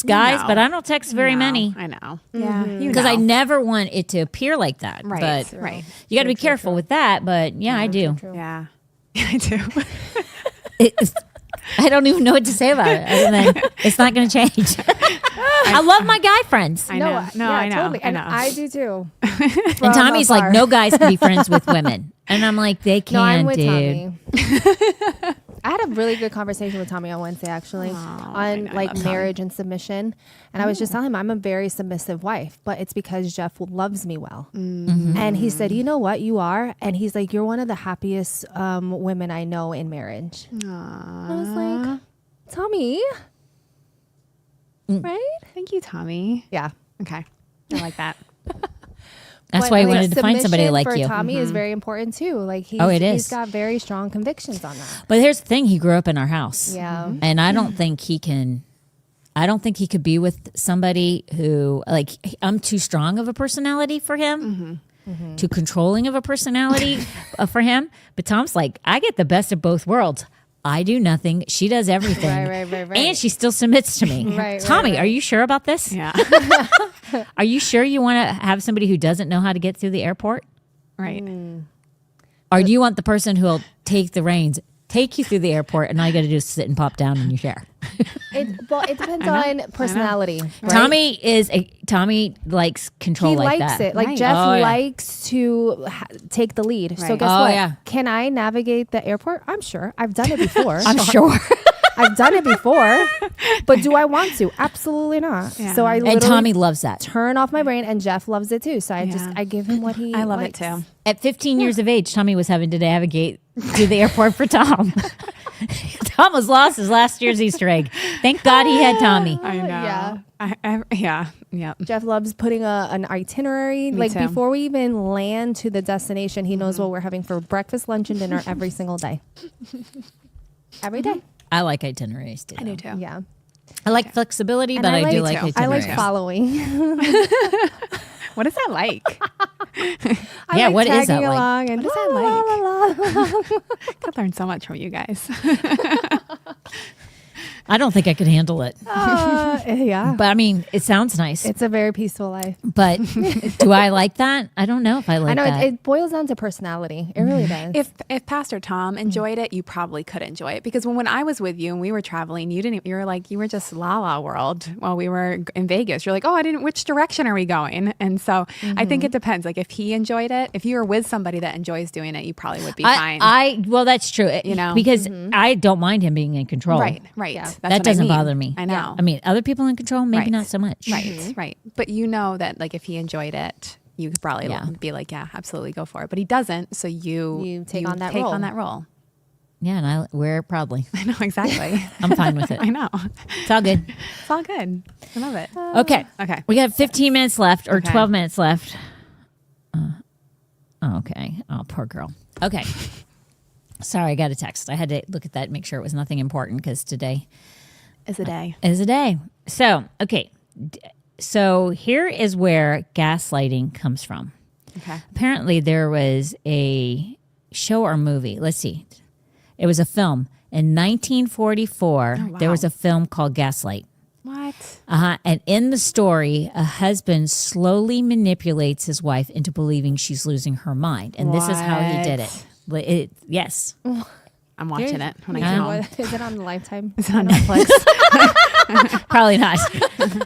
[SPEAKER 1] guys, but I don't text very many
[SPEAKER 2] I know. Yeah.
[SPEAKER 1] because I never want it to appear like that.
[SPEAKER 2] Right.
[SPEAKER 1] But
[SPEAKER 2] Right.
[SPEAKER 1] you got to be careful with that. But yeah, I do.
[SPEAKER 3] True.
[SPEAKER 2] Yeah. I do.
[SPEAKER 1] I don't even know what to say about it other than it's not going to change. I love my guy friends.
[SPEAKER 2] I know. No, I know.
[SPEAKER 3] Totally.
[SPEAKER 2] I
[SPEAKER 3] And
[SPEAKER 2] know.
[SPEAKER 3] I do too.
[SPEAKER 1] And Tommy's like, no guys can be friends with women. And I'm like, they can,
[SPEAKER 3] No, I'm with
[SPEAKER 1] dude.
[SPEAKER 3] Tommy. I had a really good conversation with Tommy on Wednesday, actually,
[SPEAKER 2] I
[SPEAKER 3] on
[SPEAKER 2] love
[SPEAKER 3] like
[SPEAKER 2] Tommy.
[SPEAKER 3] marriage and submission. And I was just telling him I'm a very submissive wife, but it's because Jeff loves me well. And he said, you know what, you are. And he's like, you're one of the happiest women I know in marriage. I was like, Tommy, right?
[SPEAKER 2] Thank you, Tommy.
[SPEAKER 3] Yeah.
[SPEAKER 2] Okay. I like that.
[SPEAKER 1] That's
[SPEAKER 3] But,
[SPEAKER 1] why I
[SPEAKER 3] like,
[SPEAKER 1] wanted to find somebody
[SPEAKER 3] submission
[SPEAKER 1] like
[SPEAKER 3] for
[SPEAKER 1] you.
[SPEAKER 3] Tommy is very important too. Like he's,
[SPEAKER 1] Oh, it
[SPEAKER 3] he's
[SPEAKER 1] is.
[SPEAKER 3] got very strong convictions on that.
[SPEAKER 1] But here's the thing: he grew up in our house.
[SPEAKER 3] Yeah.
[SPEAKER 1] And I don't think he can. I don't think he could be with somebody who, like, I'm too strong of a personality for him, too controlling of a personality for him. But Tom's like, I get the best of both worlds. I do nothing. She does everything.
[SPEAKER 3] Right.
[SPEAKER 1] And she still submits to me.
[SPEAKER 3] Right,
[SPEAKER 1] Tommy,
[SPEAKER 3] right.
[SPEAKER 1] are you sure about this?
[SPEAKER 2] Yeah.
[SPEAKER 1] Are you sure you want to have somebody who doesn't know how to get through the airport?
[SPEAKER 2] Right.
[SPEAKER 1] Or do you want the person who will take the reins, take you through the airport, and all you got to do is sit and pop down in your chair?
[SPEAKER 3] It depends on personality. Right?
[SPEAKER 1] Tommy likes control
[SPEAKER 3] He
[SPEAKER 1] like
[SPEAKER 3] likes
[SPEAKER 1] that.
[SPEAKER 3] it. Like
[SPEAKER 2] Right.
[SPEAKER 3] Jeff
[SPEAKER 1] Oh, yeah.
[SPEAKER 3] likes to take the lead. So
[SPEAKER 2] Right.
[SPEAKER 3] guess
[SPEAKER 1] Oh,
[SPEAKER 3] what?
[SPEAKER 1] yeah.
[SPEAKER 3] Can I navigate the airport? I'm sure. I've done it before.
[SPEAKER 1] I'm sure.
[SPEAKER 3] I've done it before. But do I want to? Absolutely not.
[SPEAKER 2] Yeah.
[SPEAKER 3] So I
[SPEAKER 1] And
[SPEAKER 3] literally
[SPEAKER 1] Tommy loves that.
[SPEAKER 3] turn off my brain, and Jeff loves it too. So
[SPEAKER 2] Yeah.
[SPEAKER 3] I give him what he
[SPEAKER 2] I love
[SPEAKER 3] likes.
[SPEAKER 2] it too.
[SPEAKER 1] At 15 years of age, Tommy was having to navigate to the airport for Tom. Tom was lost his last year's Easter egg. Thank God he had Tommy.
[SPEAKER 2] I know.
[SPEAKER 3] Yeah.
[SPEAKER 2] Yeah.
[SPEAKER 3] Jeff loves putting an itinerary.
[SPEAKER 2] Me
[SPEAKER 3] Like
[SPEAKER 2] too.
[SPEAKER 3] before we even land to the destination, he knows what we're having for breakfast, lunch, and dinner every single day. Every day.
[SPEAKER 1] I like itineraries too.
[SPEAKER 2] I do too.
[SPEAKER 3] Yeah.
[SPEAKER 1] I like flexibility,
[SPEAKER 3] And
[SPEAKER 1] but
[SPEAKER 3] I
[SPEAKER 1] I do
[SPEAKER 3] like-
[SPEAKER 1] like
[SPEAKER 2] too.
[SPEAKER 3] I
[SPEAKER 1] itineraries.
[SPEAKER 3] like following.
[SPEAKER 2] What is that like?
[SPEAKER 3] I
[SPEAKER 1] Yeah,
[SPEAKER 3] like
[SPEAKER 1] what is that
[SPEAKER 3] tagging
[SPEAKER 1] like?
[SPEAKER 3] along and
[SPEAKER 2] What is that
[SPEAKER 3] la,
[SPEAKER 2] like?
[SPEAKER 3] la, la, la.
[SPEAKER 2] Could learn so much from you guys.
[SPEAKER 1] I don't think I could handle it.
[SPEAKER 3] Yeah.
[SPEAKER 1] But I mean, it sounds nice.
[SPEAKER 3] It's a very peaceful life.
[SPEAKER 1] But do I like that? I don't know if I like
[SPEAKER 3] I know
[SPEAKER 1] that.
[SPEAKER 3] it boils down to personality. It really does.
[SPEAKER 2] If Pastor Tom enjoyed it, you probably could enjoy it because when I was with you and we were traveling, you were like you were just la la world while we were in Vegas. You're like, oh, which direction are we going? And so I think it depends. Like if he enjoyed it, if you were with somebody that enjoys doing it, you probably would be fine.
[SPEAKER 1] Well, that's true.
[SPEAKER 2] You know?
[SPEAKER 1] because I don't mind him being in control.
[SPEAKER 2] right.
[SPEAKER 3] Yeah.
[SPEAKER 2] That's
[SPEAKER 1] That
[SPEAKER 2] what I
[SPEAKER 1] doesn't
[SPEAKER 2] mean.
[SPEAKER 1] bother me.
[SPEAKER 2] I know.
[SPEAKER 1] I mean, other people in control, maybe
[SPEAKER 2] Right.
[SPEAKER 1] not so much.
[SPEAKER 2] Right. But you know that like if he enjoyed it, you could probably
[SPEAKER 1] Yeah.
[SPEAKER 2] be like, yeah, absolutely go for it. But he doesn't, so you
[SPEAKER 3] take on that
[SPEAKER 2] take
[SPEAKER 3] role.
[SPEAKER 2] on that role.
[SPEAKER 1] Yeah, and I wear it proudly.
[SPEAKER 2] I know exactly.
[SPEAKER 1] I'm fine with it.
[SPEAKER 2] I know.
[SPEAKER 1] It's all good.
[SPEAKER 2] It's all good. I love it.
[SPEAKER 1] Okay.
[SPEAKER 2] Okay.
[SPEAKER 1] We got 15 minutes left or
[SPEAKER 2] Okay.
[SPEAKER 1] 12 minutes left. Okay. Oh, poor girl. Okay. Sorry, I got a text. I had to look at that and make sure it was nothing important because today
[SPEAKER 2] Is a day.
[SPEAKER 1] is a day. So, okay. So here is where gaslighting comes from.
[SPEAKER 2] Okay.
[SPEAKER 1] Apparently, there was a show or movie. Let's see. It was a film. In 1944,
[SPEAKER 2] Oh, wow.
[SPEAKER 1] there was a film called Gaslight.
[SPEAKER 2] What?
[SPEAKER 1] And in the story, a husband slowly manipulates his wife into believing she's losing her mind. And this is how he did it. Yes.
[SPEAKER 2] I'm watching it when I
[SPEAKER 3] Yeah.
[SPEAKER 2] get home.
[SPEAKER 3] What- Is it on Lifetime?
[SPEAKER 2] Is it on Netflix?
[SPEAKER 1] Probably not.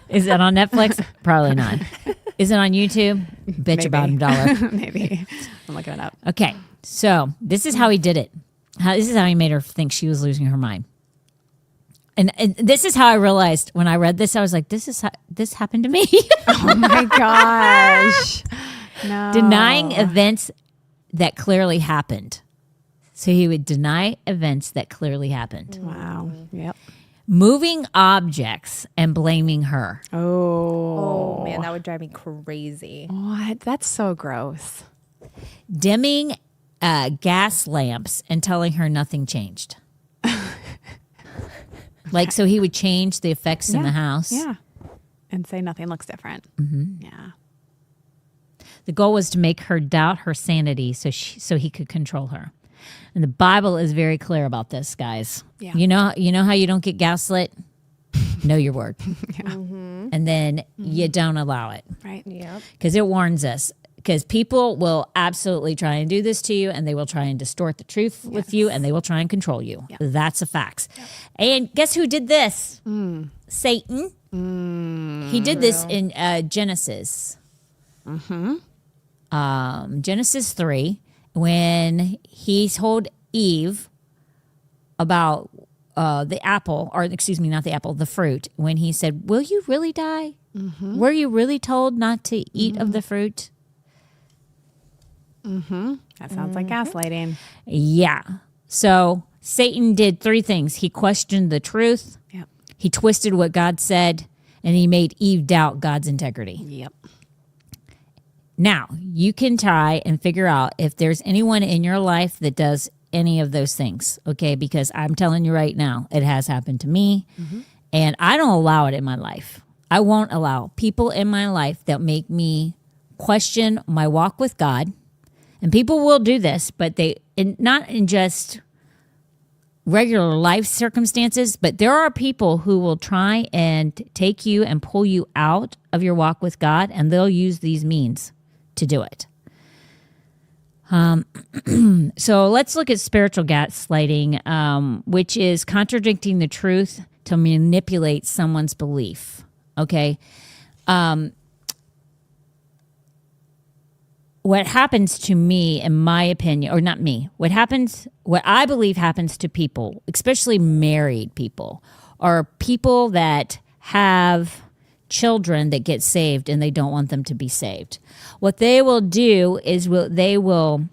[SPEAKER 1] Is it on Netflix? Probably not. Is it on YouTube? Bet your bottom dollar.
[SPEAKER 2] Maybe. I'm looking it up.
[SPEAKER 1] Okay. So this is how he did it. This is how he made her think she was losing her mind. And this is how I realized when I read this, I was like, this happened to me.
[SPEAKER 2] Oh my gosh. No.
[SPEAKER 1] Denying events that clearly happened. So he would deny events that clearly happened.
[SPEAKER 2] Wow. Yep.
[SPEAKER 1] moving objects and blaming her.
[SPEAKER 3] Oh man, that would drive me crazy.
[SPEAKER 2] What? That's so gross.
[SPEAKER 1] Dimming gas lamps and telling her nothing changed. Like, so he would change the effects in the house.
[SPEAKER 2] Yeah. And say nothing looks different. Yeah.
[SPEAKER 1] The goal was to make her doubt her sanity so he could control her. And the Bible is very clear about this, guys.
[SPEAKER 2] Yeah.
[SPEAKER 1] You know how you don't get gaslit? Know your word. And then you don't allow it.
[SPEAKER 2] Right.
[SPEAKER 3] Yep.
[SPEAKER 1] Because it warns us. Because people will absolutely try and do this to you, and they will try and distort the truth with you, and they will try and control you.
[SPEAKER 2] Yep.
[SPEAKER 1] That's a fact. Yep. And guess who did this? Satan. He did this in Genesis. Genesis 3, when he told Eve about the apple, or excuse me, not the apple, the fruit, when he said, will you really die? Were you really told not to eat of the fruit?
[SPEAKER 2] That sounds like gaslighting.
[SPEAKER 1] Yeah. So Satan did three things. He questioned the truth.
[SPEAKER 2] Yep.
[SPEAKER 1] He twisted what God said, and he made Eve doubt God's integrity.
[SPEAKER 2] Yep.
[SPEAKER 1] Now, you can try and figure out if there's anyone in your life that does any of those things, okay? Because I'm telling you right now, it has happened to me, and I don't allow it in my life. I won't allow people in my life that make me question my walk with God. And people will do this, but not in just regular life circumstances, but there are people who will try and take you and pull you out of your walk with God, and they'll use these means to do it. So let's look at spiritual gaslighting, which is contradicting the truth to manipulate someone's belief. Okay. What happens to me, in my opinion, or not me, what I believe happens to people, especially married people, are people that have children that get saved and they don't want them to be saved. What they will do is the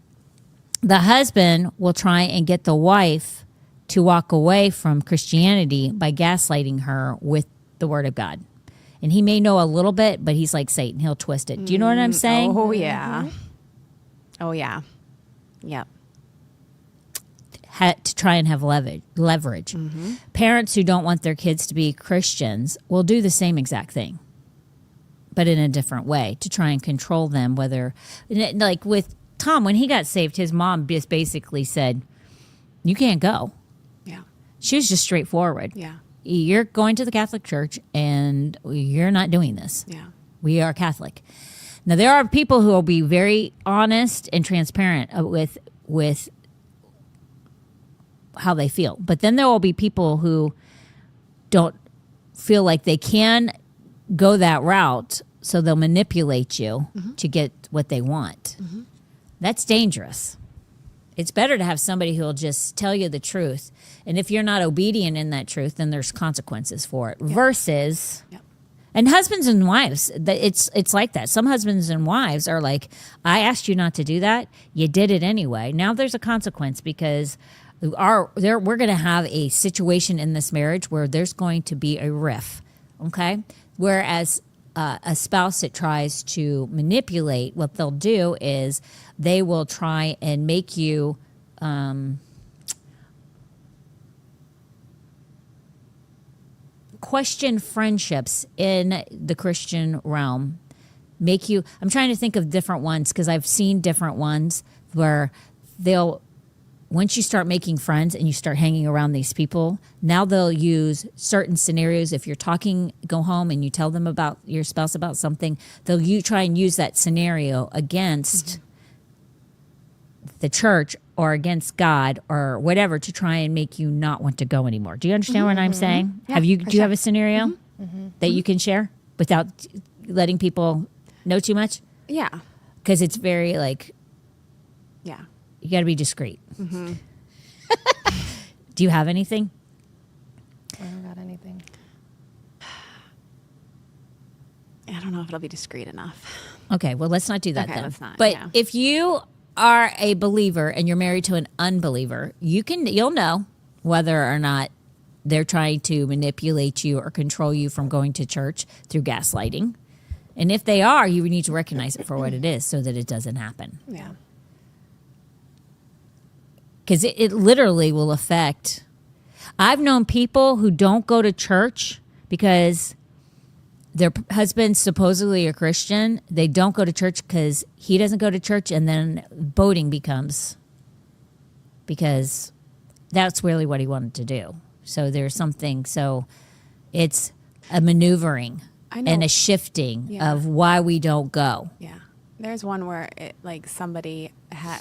[SPEAKER 1] husband will try and get the wife to walk away from Christianity by gaslighting her with the word of God. And he may know a little bit, but he's like Satan. He'll twist it. Do you know what I'm saying?
[SPEAKER 2] Oh, yeah. Oh, yeah. Yep.
[SPEAKER 1] To try and have leverage. Parents who don't want their kids to be Christians will do the same exact thing, but in a different way to try and control them. Whether, like with Tom, when he got saved, his mom just basically said, you can't go.
[SPEAKER 2] Yeah.
[SPEAKER 1] She was just straightforward.
[SPEAKER 2] Yeah.
[SPEAKER 1] You're going to the Catholic Church and you're not doing this.
[SPEAKER 2] Yeah.
[SPEAKER 1] We are Catholic. Now, there are people who will be very honest and transparent with how they feel. But then there will be people who don't feel like they can go that route, so they'll manipulate you to get what they want. That's dangerous. It's better to have somebody who will just tell you the truth. And if you're not obedient in that truth, then there's consequences for it. Yep. Versus... Yep. And husbands and wives, it's like that. Some husbands and wives are like, I asked you not to do that. You did it anyway. Now there's a consequence because we're going to have a situation in this marriage where there's going to be a rift, okay? Whereas a spouse that tries to manipulate, what they'll do is they will try and make you... question friendships in the Christian realm. I'm trying to think of different ones because I've seen different ones where once you start making friends and you start hanging around these people, now they'll use certain scenarios. If you're go home and you tell them about your spouse about something, they'll try and use that scenario against the church or against God or whatever to try and make you not want to go anymore. Do you understand what I'm saying?
[SPEAKER 2] Yeah,
[SPEAKER 1] Do you have a scenario that you can share without letting people know too much?
[SPEAKER 2] Yeah.
[SPEAKER 1] Because it's very
[SPEAKER 2] Yeah.
[SPEAKER 1] you got to be discreet. Do you have anything?
[SPEAKER 3] I don't got anything.
[SPEAKER 2] I don't know if it'll be discreet enough.
[SPEAKER 1] Okay, well, let's not do that
[SPEAKER 2] Okay,
[SPEAKER 1] then.
[SPEAKER 2] let's not,
[SPEAKER 1] But
[SPEAKER 2] yeah.
[SPEAKER 1] if you are a believer and you're married to an unbeliever, you'll know whether or not they're trying to manipulate you or control you from going to church through gaslighting. And if they are, you need to recognize it for what it is so that it doesn't happen.
[SPEAKER 2] Yeah.
[SPEAKER 1] Because it literally will affect. I've known people who don't go to church because their husband's supposedly a Christian. They don't go to church because he doesn't go to church, and then voting becomes, because that's really what he wanted to do. So there's something. So it's a maneuvering and a shifting of why we don't go.
[SPEAKER 2] Yeah. There's one where somebody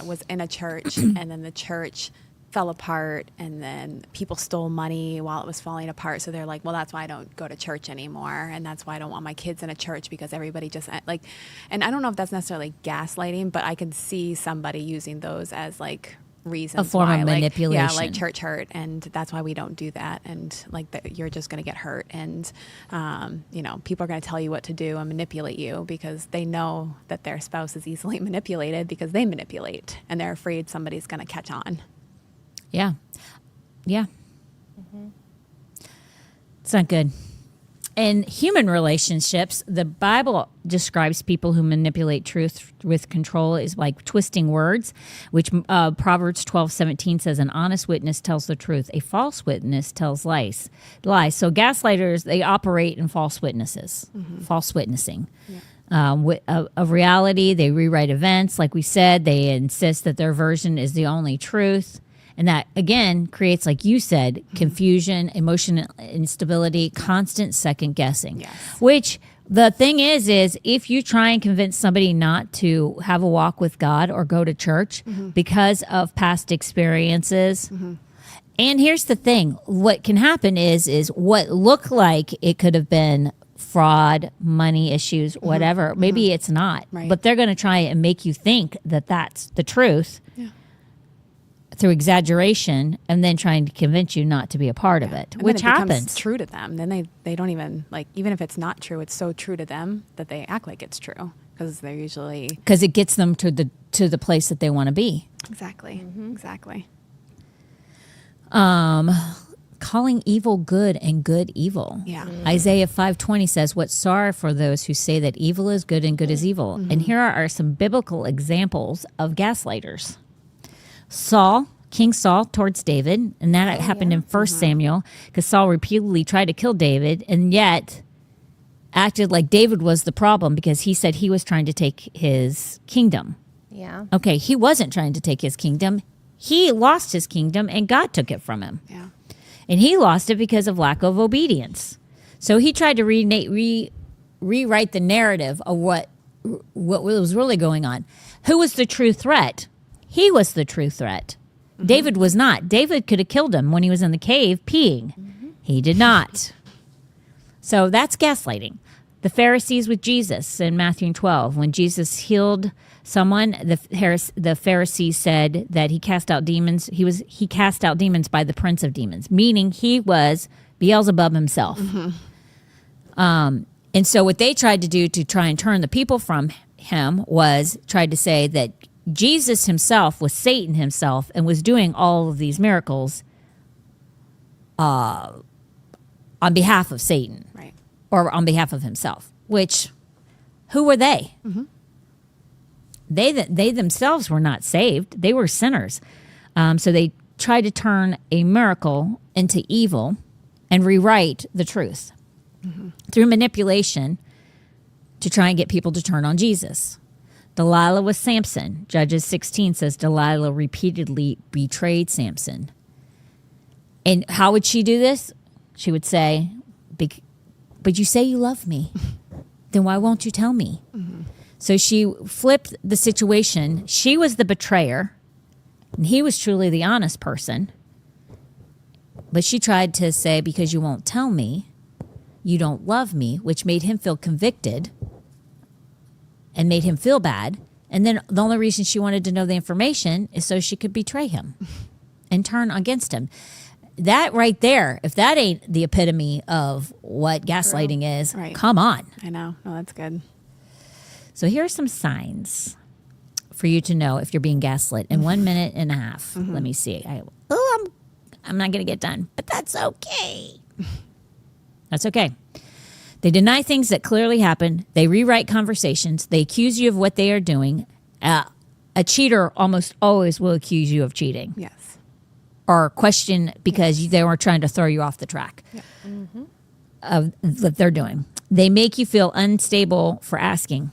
[SPEAKER 2] was in a church and then the church fell apart and then people stole money while it was falling apart. So they're like, well, that's why I don't go to church anymore. And that's why I don't want my kids in a church, because everybody just and I don't know if that's necessarily gaslighting, but I can see somebody using those as reasons,
[SPEAKER 1] a form
[SPEAKER 2] why,
[SPEAKER 1] of manipulation.
[SPEAKER 2] Yeah, church hurt, and that's why we don't do that, and you're just going to get hurt, and people are going to tell you what to do and manipulate you because they know that their spouse is easily manipulated because they manipulate, and they're afraid somebody's going to catch on.
[SPEAKER 1] Yeah. It's not good. In human relationships, the Bible describes people who manipulate truth with control is like twisting words, which Proverbs 12:17 says, an honest witness tells the truth. A false witness tells lies. So gaslighters, they operate in false witnesses, false witnessing. Yeah. Of reality, they rewrite events. Like we said, they insist that their version is the only truth. And that, again, creates, like you said, confusion, emotional instability, constant second guessing.
[SPEAKER 2] Yes.
[SPEAKER 1] Which the thing is if you try and convince somebody not to have a walk with God or go to church because of past experiences. And here's the thing. What can happen is what looked like it could have been fraud, money issues, whatever. Maybe it's not.
[SPEAKER 2] Right.
[SPEAKER 1] But they're going to try and make you think that that's the truth. Yeah. Through exaggeration, and then trying to convince you not to be a part of it,
[SPEAKER 2] and
[SPEAKER 1] which
[SPEAKER 2] then it becomes
[SPEAKER 1] happens.
[SPEAKER 2] True to them. Then they don't even even if it's not true, it's so true to them that they act like it's true because they're usually
[SPEAKER 1] Because it gets them to the place that they want to be.
[SPEAKER 2] exactly.
[SPEAKER 1] Calling evil good and good evil.
[SPEAKER 2] Yeah.
[SPEAKER 1] Isaiah 5:20 says, "What sorrow for those who say that evil is good and good is evil." And here are some biblical examples of gaslighters. King Saul towards David, and that happened in 1 Samuel, because Saul repeatedly tried to kill David and yet acted like David was the problem because he said he was trying to take his kingdom.
[SPEAKER 3] Yeah.
[SPEAKER 1] Okay, he wasn't trying to take his kingdom. He lost his kingdom and God took it from him.
[SPEAKER 2] Yeah.
[SPEAKER 1] And he lost it because of lack of obedience. So he tried to rewrite the narrative of what was really going on. Who was the true threat? He was the true threat. David was not. David could have killed him when he was in the cave peeing. He did not. So that's gaslighting. The Pharisees with Jesus in Matthew 12, when Jesus healed someone, the Pharisees said that he cast out demons. He cast out demons by the prince of demons, meaning he was Beelzebub himself. And so what they tried to do to try and turn the people from him was tried to say that Jesus himself was Satan himself and was doing all of these miracles on behalf of Satan.
[SPEAKER 2] Right.
[SPEAKER 1] Or on behalf of himself, which, who were they? They themselves were not saved. They were sinners. So they tried to turn a miracle into evil and rewrite the truth through manipulation to try and get people to turn on Jesus. Delilah with Samson. Judges 16 says Delilah repeatedly betrayed Samson. And how would she do this? She would say, but you say you love me. Then why won't you tell me? So she flipped the situation. She was the betrayer, and he was truly the honest person. But she tried to say, because you won't tell me, you don't love me, which made him feel convicted and made him feel bad. And then the only reason she wanted to know the information is so she could betray him and turn against him. That right there, if that ain't the epitome of what gaslighting is,
[SPEAKER 2] Right.
[SPEAKER 1] Come on.
[SPEAKER 2] I know. Oh, that's good.
[SPEAKER 1] So here are some signs for you to know if you're being gaslit in 1 minute and a half. Let me see. I'm not going to get done. But that's okay. That's okay. They deny things that clearly happened. They rewrite conversations. They accuse you of what they are doing. A cheater almost always will accuse you of cheating.
[SPEAKER 2] Yes.
[SPEAKER 1] Or question because they were trying to throw you off the track of what they're doing. They make you feel unstable for asking.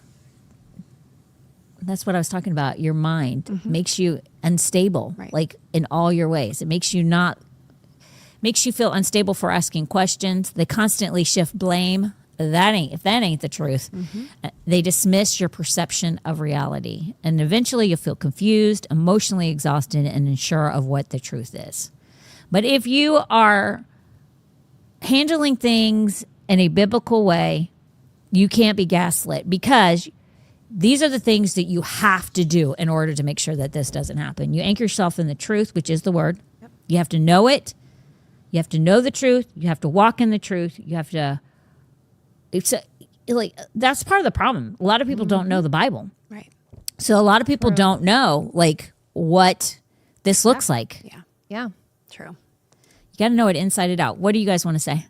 [SPEAKER 1] That's what I was talking about. Your mind makes you unstable, like in all your ways. It makes you feel unstable for asking questions. They constantly shift blame. If that ain't the truth. They dismiss your perception of reality. And eventually you'll feel confused, emotionally exhausted, and unsure of what the truth is. But if you are handling things in a biblical way, you can't be gaslit, because these are the things that you have to do in order to make sure that this doesn't happen. You anchor yourself in the truth, which is the word. Yep. You have to know it. You have to know the truth. You have to walk in the truth. You have to... that's part of the problem. A lot of people don't know the Bible.
[SPEAKER 2] Right.
[SPEAKER 1] So a lot of people don't know what this looks like.
[SPEAKER 2] Yeah.
[SPEAKER 3] Yeah.
[SPEAKER 2] True.
[SPEAKER 1] You got to know it inside and out. What do you guys want to say?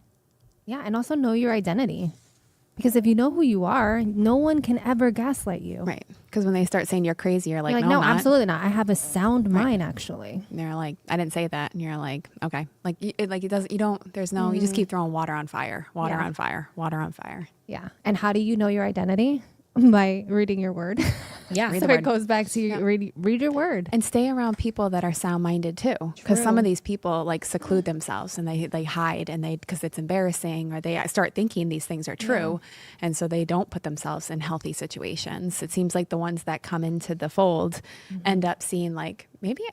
[SPEAKER 3] Yeah. And also know your identity. Because if you know who you are, no one can ever gaslight you.
[SPEAKER 2] Right. Because when they start saying you're crazy, you're like,
[SPEAKER 3] You're like,
[SPEAKER 2] no,
[SPEAKER 3] no,
[SPEAKER 2] I'm not.
[SPEAKER 3] absolutely not. I have a sound mind, actually.
[SPEAKER 2] And they're like, I didn't say that. And you're like, okay. It doesn't, you don't, there's no, you just keep throwing water on fire, water on fire, water on fire.
[SPEAKER 3] Yeah. And how do you know your identity? By reading your word.
[SPEAKER 1] Yeah.
[SPEAKER 3] So it goes back to read your word.
[SPEAKER 2] And stay around people that are sound-minded too. Because some of these people seclude themselves and they hide and because it's embarrassing, or they start thinking these things are true. Yeah. And so they don't put themselves in healthy situations. It seems like the ones that come into the fold end up seeing maybe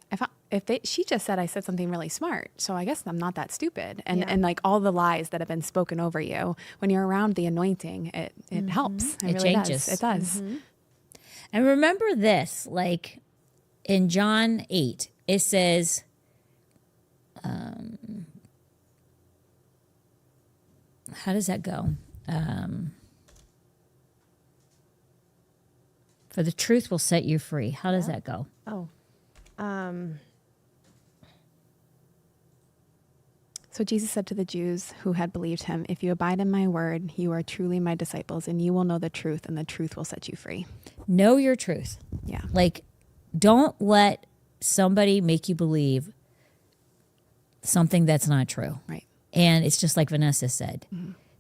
[SPEAKER 2] she just said I said something really smart, so I guess I'm not that stupid. And all the lies that have been spoken over you, when you're around the anointing, it helps. It really
[SPEAKER 1] changes.
[SPEAKER 2] Does. It does.
[SPEAKER 1] And remember this, in John 8, it says, how does that go? For the truth will set you free. How does that go?
[SPEAKER 3] Oh.
[SPEAKER 2] So Jesus said to the Jews who had believed him, if you abide in my word, you are truly my disciples, and you will know the truth, and the truth will set you free.
[SPEAKER 1] Know your truth.
[SPEAKER 2] Yeah.
[SPEAKER 1] Don't let somebody make you believe something that's not true.
[SPEAKER 2] Right.
[SPEAKER 1] And it's just like Vanessa said.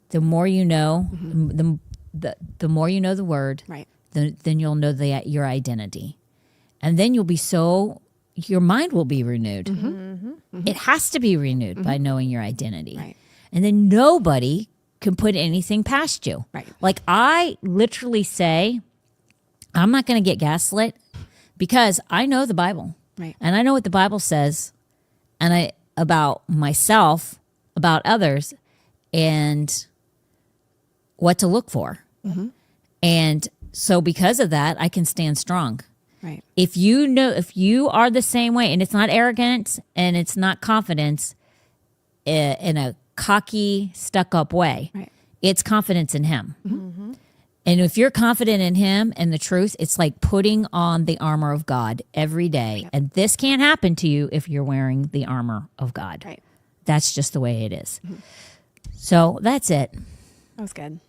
[SPEAKER 1] The more you know, the more you know the word,
[SPEAKER 2] right,
[SPEAKER 1] then you'll know your identity. And then you'll be your mind will be renewed. It has to be renewed by knowing your identity.
[SPEAKER 2] Right.
[SPEAKER 1] And then nobody can put anything past you.
[SPEAKER 2] Right.
[SPEAKER 1] I literally say, I'm not going to get gaslit because I know the Bible.
[SPEAKER 2] Right.
[SPEAKER 1] And I know what the Bible says about myself, about others, and what to look for. And so because of that, I can stand strong.
[SPEAKER 2] Right.
[SPEAKER 1] If you are the same way, and it's not arrogance and it's not confidence in a cocky, stuck-up way,
[SPEAKER 2] right,
[SPEAKER 1] it's confidence in him. And if you're confident in him and the truth, it's like putting on the armor of God every day. Yep. And this can't happen to you if you're wearing the armor of God.
[SPEAKER 2] Right.
[SPEAKER 1] That's just the way it is. So that's it.
[SPEAKER 2] That was good.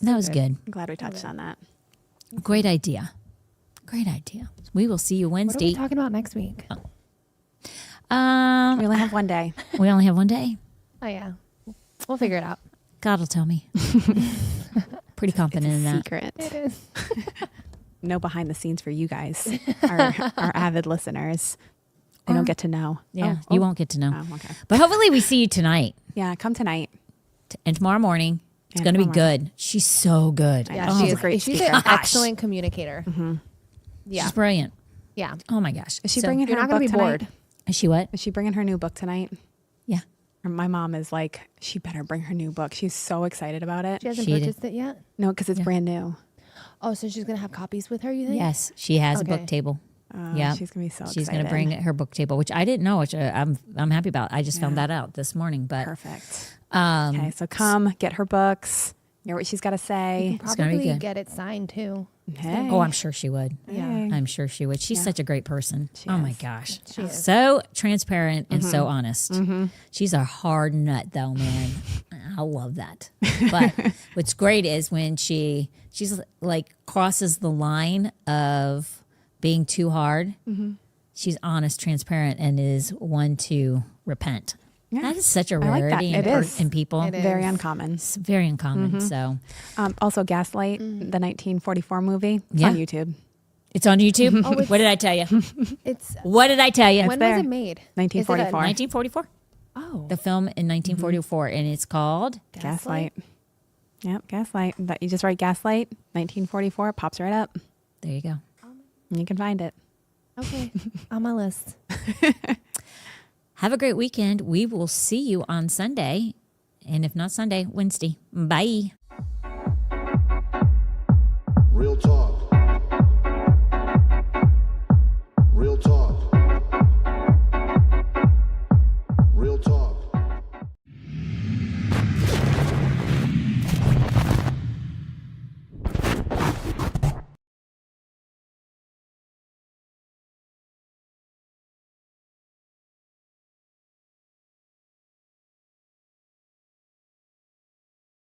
[SPEAKER 1] That was good.
[SPEAKER 2] I'm glad we touched on that.
[SPEAKER 1] Great idea. Great idea. We will see you Wednesday.
[SPEAKER 3] What are we talking about next week?
[SPEAKER 2] We only have one day.
[SPEAKER 1] We only have one day.
[SPEAKER 3] Oh, yeah. We'll figure it out.
[SPEAKER 1] God will tell me. Pretty confident in that.
[SPEAKER 2] Secret.
[SPEAKER 3] It is.
[SPEAKER 2] No behind the scenes for you guys, our avid listeners. They don't get to know.
[SPEAKER 1] Yeah, you won't get to know.
[SPEAKER 2] Oh, okay.
[SPEAKER 1] But hopefully we see you tonight
[SPEAKER 2] Yeah, come tonight.
[SPEAKER 1] and tomorrow morning. It's
[SPEAKER 2] Yeah,
[SPEAKER 1] going to be
[SPEAKER 2] tomorrow
[SPEAKER 1] good. She's so good.
[SPEAKER 3] Yeah,
[SPEAKER 2] Oh,
[SPEAKER 3] she
[SPEAKER 2] she's
[SPEAKER 3] is
[SPEAKER 2] a great
[SPEAKER 3] She's
[SPEAKER 2] speaker.
[SPEAKER 3] an excellent communicator. Yeah.
[SPEAKER 1] She's brilliant.
[SPEAKER 3] Yeah.
[SPEAKER 1] Oh my gosh.
[SPEAKER 2] Is she
[SPEAKER 1] So-
[SPEAKER 2] bringing
[SPEAKER 3] You're
[SPEAKER 2] her
[SPEAKER 3] not
[SPEAKER 2] book
[SPEAKER 3] going to be
[SPEAKER 2] tonight?
[SPEAKER 3] bored.
[SPEAKER 1] Is she what?
[SPEAKER 2] Is she bringing her new book tonight?
[SPEAKER 1] Yeah.
[SPEAKER 2] My mom is like, she better bring her new book. She's so excited about it.
[SPEAKER 3] She hasn't
[SPEAKER 1] She did.
[SPEAKER 3] purchased it yet?
[SPEAKER 2] No, because it's brand new.
[SPEAKER 3] Oh, so she's going to have copies with her, you think?
[SPEAKER 1] Yes, she has a
[SPEAKER 3] Okay.
[SPEAKER 1] book table.
[SPEAKER 2] Yeah, she's gonna be so
[SPEAKER 1] She's
[SPEAKER 2] excited.
[SPEAKER 1] going to bring her book table, which I didn't know, which I'm happy about. I just found that out this morning. But
[SPEAKER 2] Perfect. Okay, so come get her books. hear what she's got to say.
[SPEAKER 1] It's gonna be
[SPEAKER 3] Probably
[SPEAKER 1] good.
[SPEAKER 3] get it signed too.
[SPEAKER 2] Hey.
[SPEAKER 1] Oh, I'm sure she would.
[SPEAKER 3] Yeah.
[SPEAKER 1] I'm sure she would. She's such a great person. Oh my
[SPEAKER 2] is.
[SPEAKER 1] gosh.
[SPEAKER 3] She is.
[SPEAKER 1] So transparent and so honest. She's a hard nut though, man. I love that. But what's great is when she's like crosses the line of being too hard. She's honest, transparent, and is one to repent.
[SPEAKER 2] Yeah.
[SPEAKER 1] That is such a
[SPEAKER 2] I like that.
[SPEAKER 1] rarity
[SPEAKER 2] It is.
[SPEAKER 1] in people.
[SPEAKER 3] It is.
[SPEAKER 2] Very uncommon.
[SPEAKER 1] It's very uncommon. So
[SPEAKER 2] Also, Gaslight, the 1944 movie, it's
[SPEAKER 1] Yeah.
[SPEAKER 2] on YouTube.
[SPEAKER 1] it's on YouTube.
[SPEAKER 3] it's-
[SPEAKER 1] What did I tell you?
[SPEAKER 3] It's
[SPEAKER 1] What did I tell you?
[SPEAKER 3] when
[SPEAKER 2] there.
[SPEAKER 3] was it made?
[SPEAKER 2] 1944.
[SPEAKER 1] 1944.
[SPEAKER 3] Oh,
[SPEAKER 1] The film in 1944, and it's called
[SPEAKER 2] Gaslight. Yep, Gaslight. That you just write Gaslight 1944, it pops right up.
[SPEAKER 1] There you go.
[SPEAKER 2] And you can find it.
[SPEAKER 3] Okay, on my list.
[SPEAKER 1] Have a great weekend. We will see you on Sunday, and if not Sunday, Wednesday. Bye.